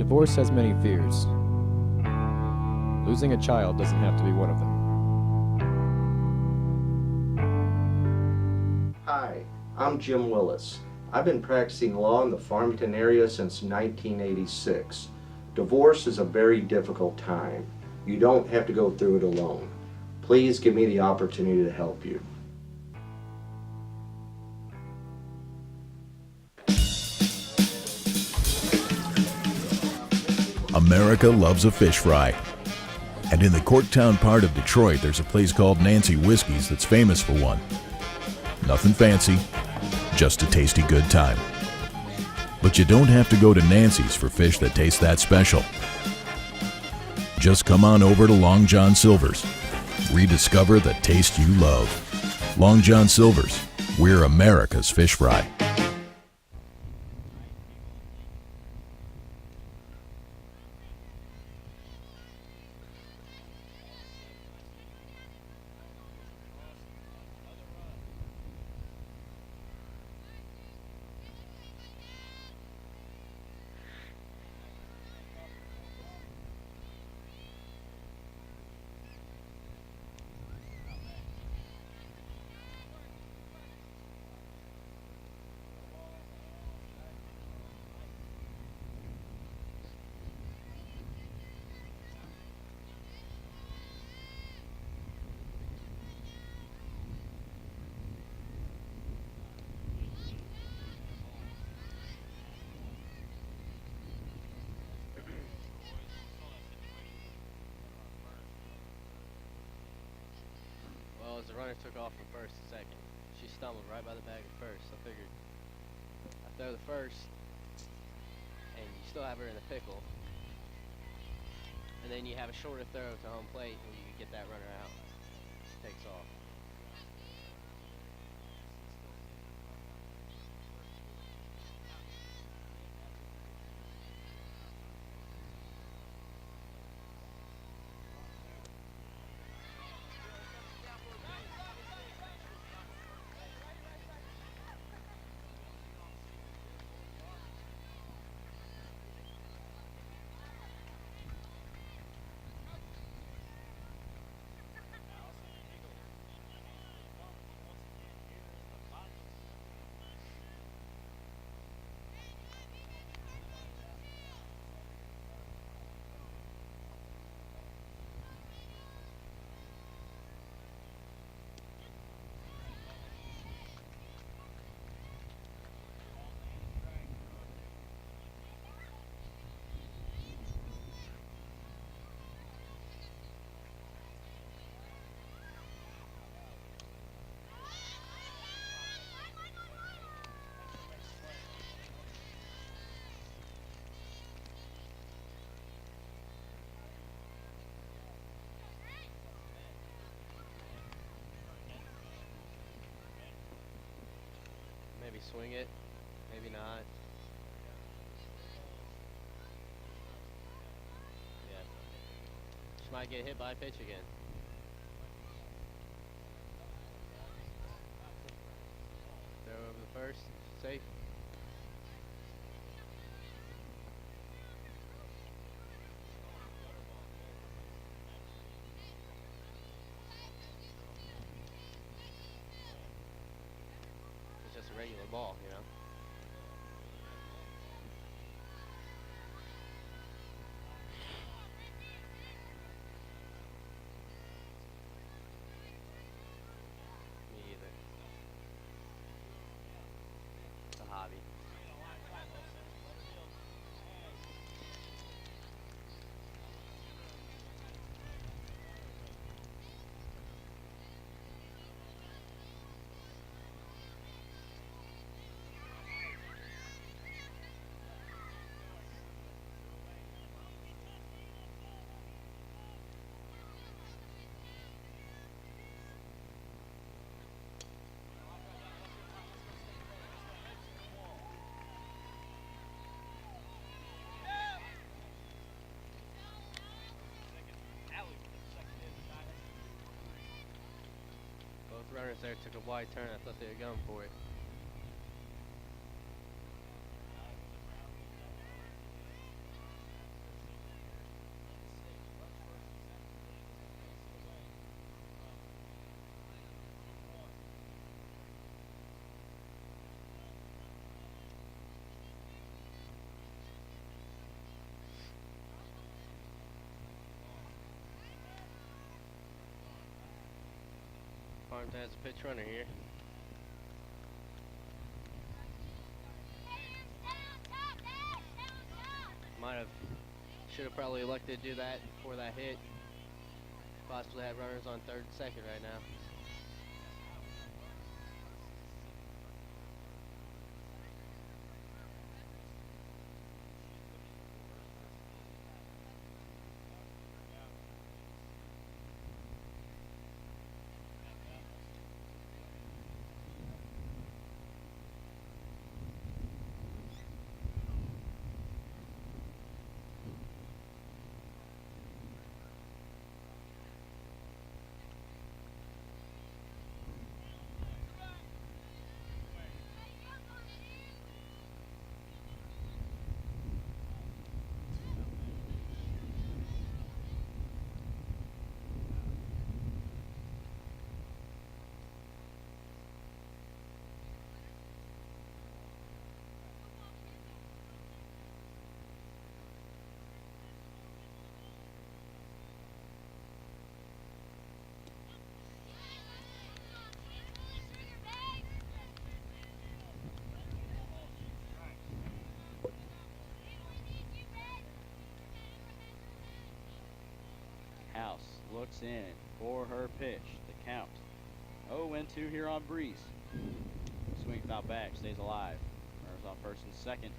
Divorce has many fears. Losing a child doesn't have to be one of them. Hi, I'm Jim Willis. I've been practicing law in the Farmington area since 1986. Divorce is a very difficult time. You don't have to go through it alone. Please give me the opportunity to help you. America loves a fish fry. And in the Corktown part of Detroit, there's a place called Nancy Whiskey's that's famous for one. Nothing fancy, just a tasty good time. But you don't have to go to Nancy's for fish that taste that special. Just come on over to Long John Silver's. Rediscover the taste you love. Long John Silver's, we're America's fish fry. As the runner took off from first and second, she stumbled right by the bag at first. I figured I throw the first, and you still have her in the pickle, and then you have a shorter throw to home plate, and you can get that runner out. Takes off. Maybe swing it, maybe not. Yeah. She might get hit by a pitch again. Throw over the first, safe. Just a regular ball, you know. Me either. It's a hobby. Both runners there took a wide turn. I thought they were going for it. Farmington has a pitch runner here. Should have probably elected to do that before that hit. Possibly had runners on third and second right now. House looks in for her pitch. The count 0-2 here on Breeze. Swing foul back, stays alive. Runners on first and second.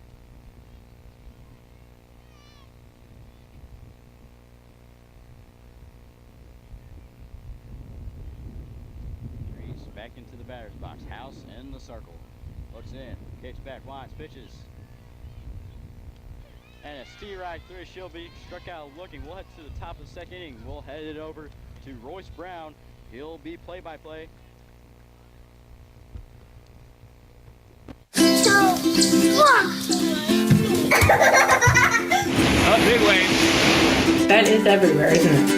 Breeze back into the batter's box. House in the circle. Looks in, kicks back, winds, pitches. And a steer right through. She'll be struck out looking. We'll head to the top of the second inning. We'll head it over to Royce Brown. He'll be play-by-play. Oh, big wave. That is everywhere, isn't it?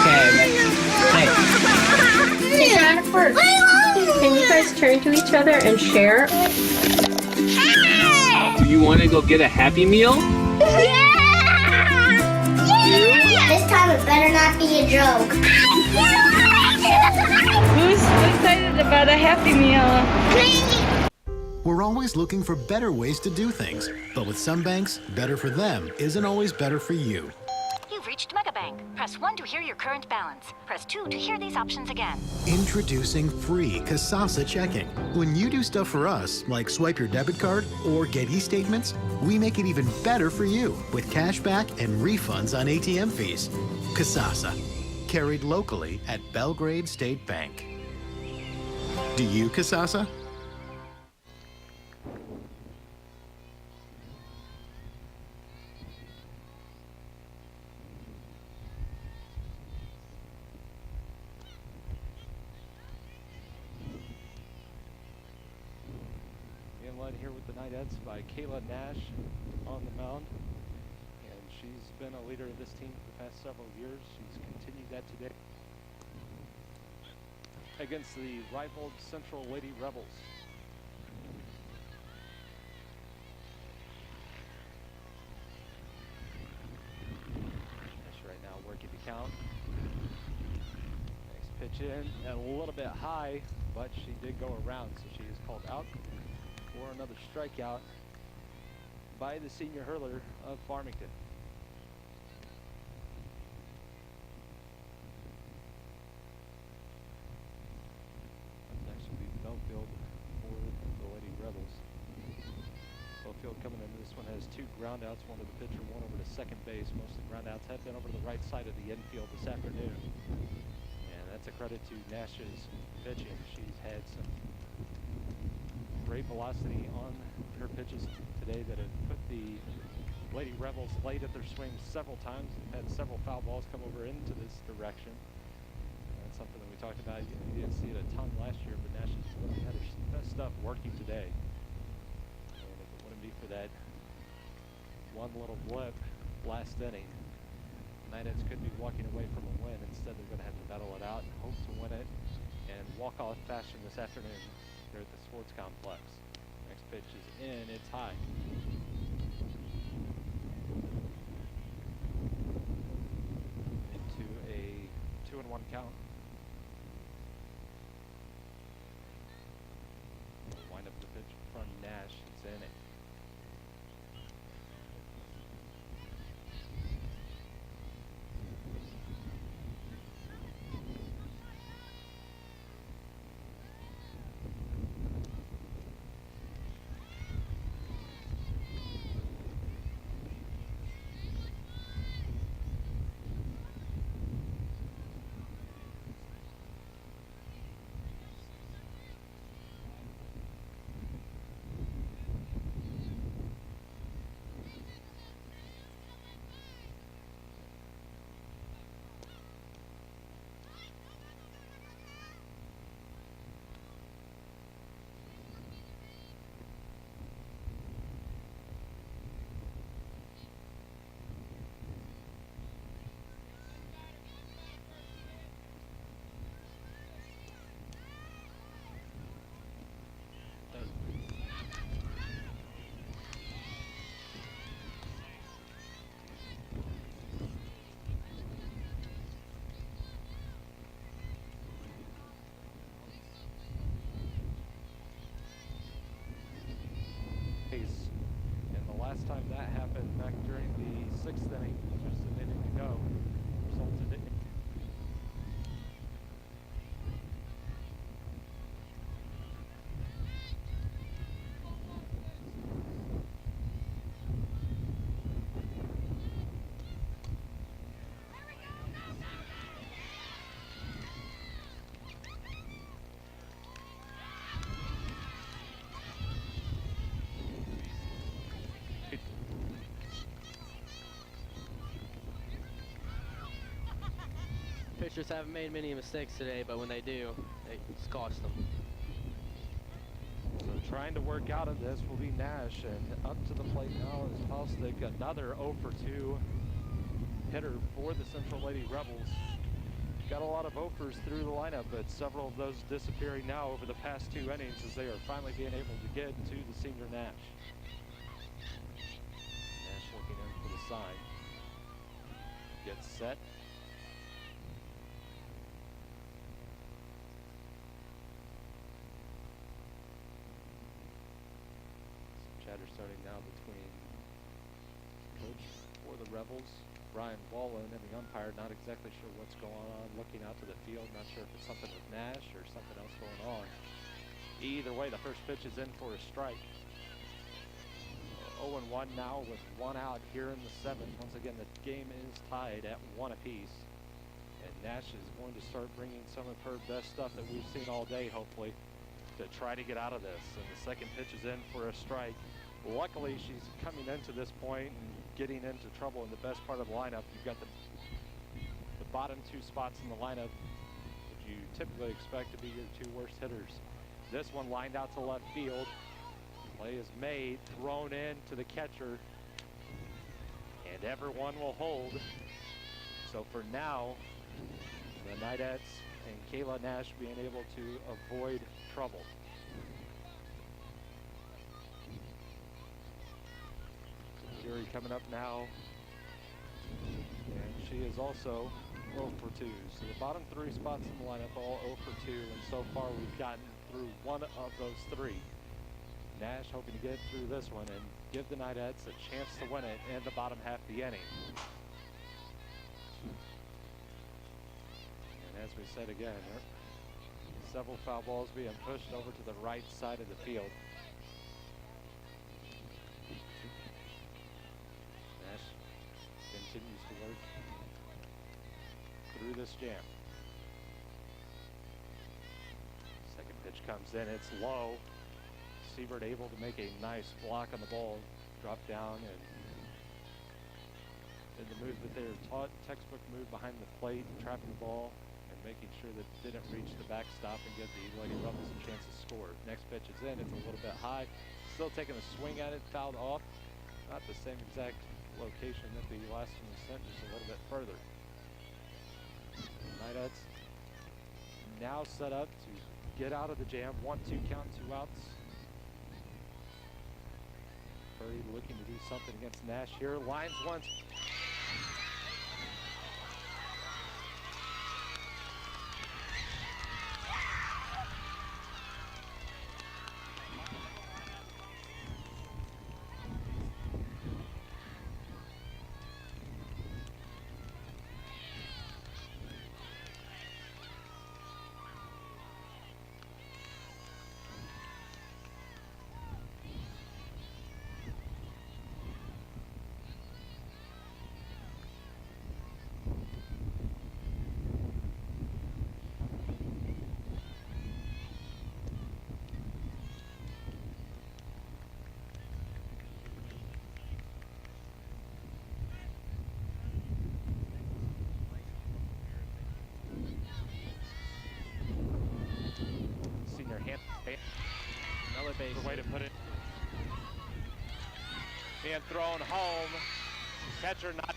Okay. Hey, Jennifer, can you guys turn to each other and share? Do you want to go get a Happy Meal? This time it better not be a joke. Who's excited about a Happy Meal? We're always looking for better ways to do things. But with some banks, better for them isn't always better for you. You've reached Megabank. Press 1 to hear your current balance. Press 2 to hear these options again. Introducing free Kasasa checking. When you do stuff for us, like swipe your debit card or get e-statements, we make it even better for you with cash back and refunds on ATM fees. Kasasa, carried locally at Belgrade State Bank. Do you, Kasasa? Led here with the Knightettes by Kayla Nash on the mound, and she's been a leader of this team for the past several years. She's continued that today against the rival Central Lady Rebels. Nash right now working the count. Next pitch in and a little bit high, but she did go around, so she is called out for another strikeout by the senior hurler of Farmington. Next will be Belfield for the Lady Rebels. Belfield coming into this one has 2 groundouts, one to the pitcher, one over to second base. Most of the groundouts have been over to the right side of the infield this afternoon. And that's a credit to Nash's pitching. She's had some great velocity on her pitches today that have put the Lady Rebels late at their swing several times. They've had several foul balls come over into this direction. That's something that we talked about. You didn't see it a ton last year, but Nash has really had her best stuff working today. And if it wouldn't be for that one little blip last inning, Knightettes could be walking away from a win. Instead, they're going to have to battle it out and hope to win it and walk off fashion this afternoon here at the sports complex. Next pitch is in, it's high. Into a 2-1 count. last time that happened back during the 6th inning, just an inning to go, resulted in Pitchers haven't made many mistakes today, but when they do, it's cost them. So trying to work out of this will be Nash, and up to the plate now is Faustic, another 0 for 2 hitter for the Central Lady Rebels. Got a lot of 0-fers through the lineup, but several of those disappearing now over the past 2 innings as they are finally being able to get to the senior Nash. Nash looking in for the sign. Gets set. Chatter starting now between coach for the Rebels, Brian Wallen, and the umpire. Not exactly sure what's going on, looking out to the field. Not sure if it's something with Nash or something else going on. Either way, the first pitch is in for a strike. 0-1 now with 1 out here in the 7th. Once again, the game is tied at 1 apiece. And Nash is going to start bringing some of her best stuff that we've seen all day, hopefully, to try to get out of this. And the second pitch is in for a strike. Luckily, she's coming into this point and getting into trouble in the best part of the lineup. You've got the bottom 2 spots in the lineup that you typically expect to be your 2 worst hitters. This one lined out to left field. Play is made, thrown in to the catcher, and everyone will hold. So for now, the Knightettes and Kayla Nash being able to avoid trouble. Fury coming up now, and she is also 0 for 2. So the bottom 3 spots in the lineup all 0 for 2, and so far we've gotten through 1 of those 3. Nash hoping to get through this one and give the Knightettes a chance to win it in the bottom half of the inning. And as we said again, several foul balls being pushed over to the right side of the field. Nash continues to work through this jam. Second pitch comes in, it's low. Siebert able to make a nice block on the ball, drop down, and in the move that they were taught, textbook move behind the plate, trapping the ball, and making sure that it didn't reach the backstop and give the Lady Rebels a chance to score. Next pitch is in, it's a little bit high, still taking a swing at it, fouled off. Not the same exact location that the last one was sent, just a little bit further. Knightettes now set up to get out of the jam. 1-2 count, 2 outs. Looking to do something against Nash here. Lines once. Another base. The way to put it. Being thrown home. Catcher not.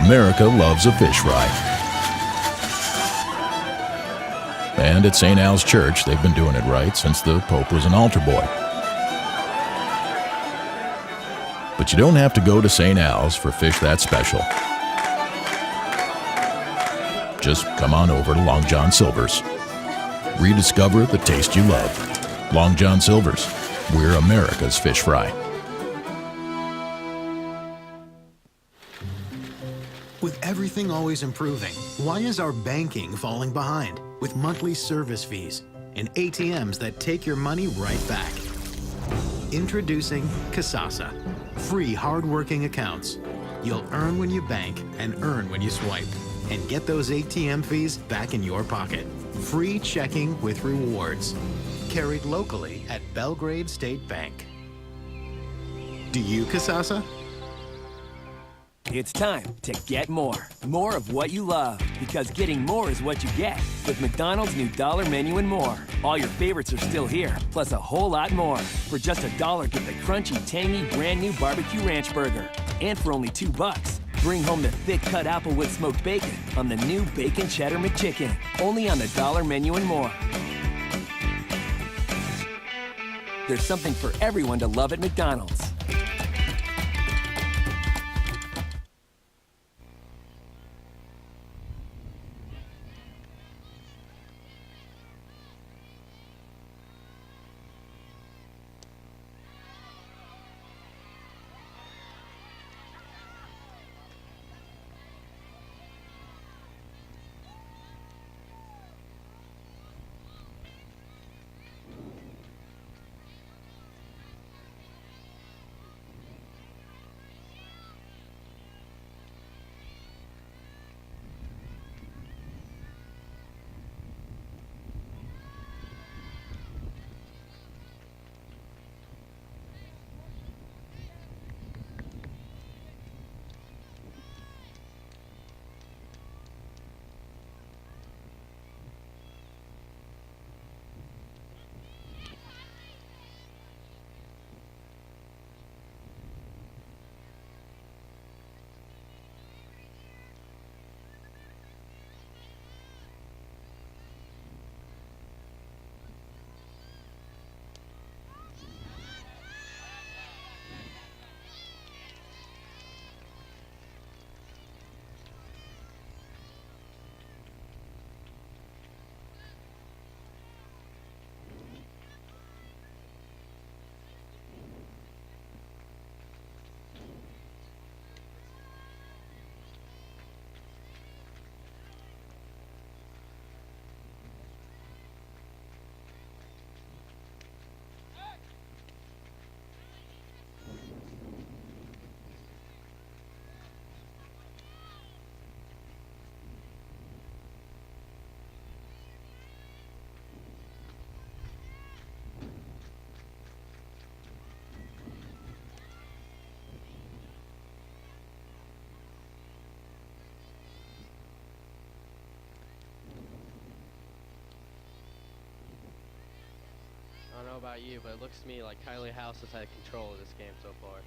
America loves a fish fry. And at St. Al's Church, they've been doing it right since the Pope was an altar boy. But you don't have to go to St. Al's for fish that special. Just come on over to Long John Silver's. Rediscover the taste you love. Long John Silver's. We're America's fish fry. With everything always improving, why is our banking falling behind? With monthly service fees and ATMs that take your money right back. Introducing Kasasa. Free hard-working accounts. You'll earn when you bank and earn when you swipe. And get those ATM fees back in your pocket. Free checking with rewards. Carried locally at Belgrade State Bank. Do you, Kasasa? It's time to get more. More of what you love. Because getting more is what you get. With McDonald's new Dollar Menu and more. All your favorites are still here, plus a whole lot more. For just $1, get the crunchy, tangy, brand new barbecue ranch burger. And for only $2, bring home the thick-cut Applewood smoked bacon on the new Bacon Cheddar McChicken. Only on the Dollar Menu and more. There's something for everyone to love at McDonald's. I don't know about you, but it looks to me like Kylie House has had control of this game so far.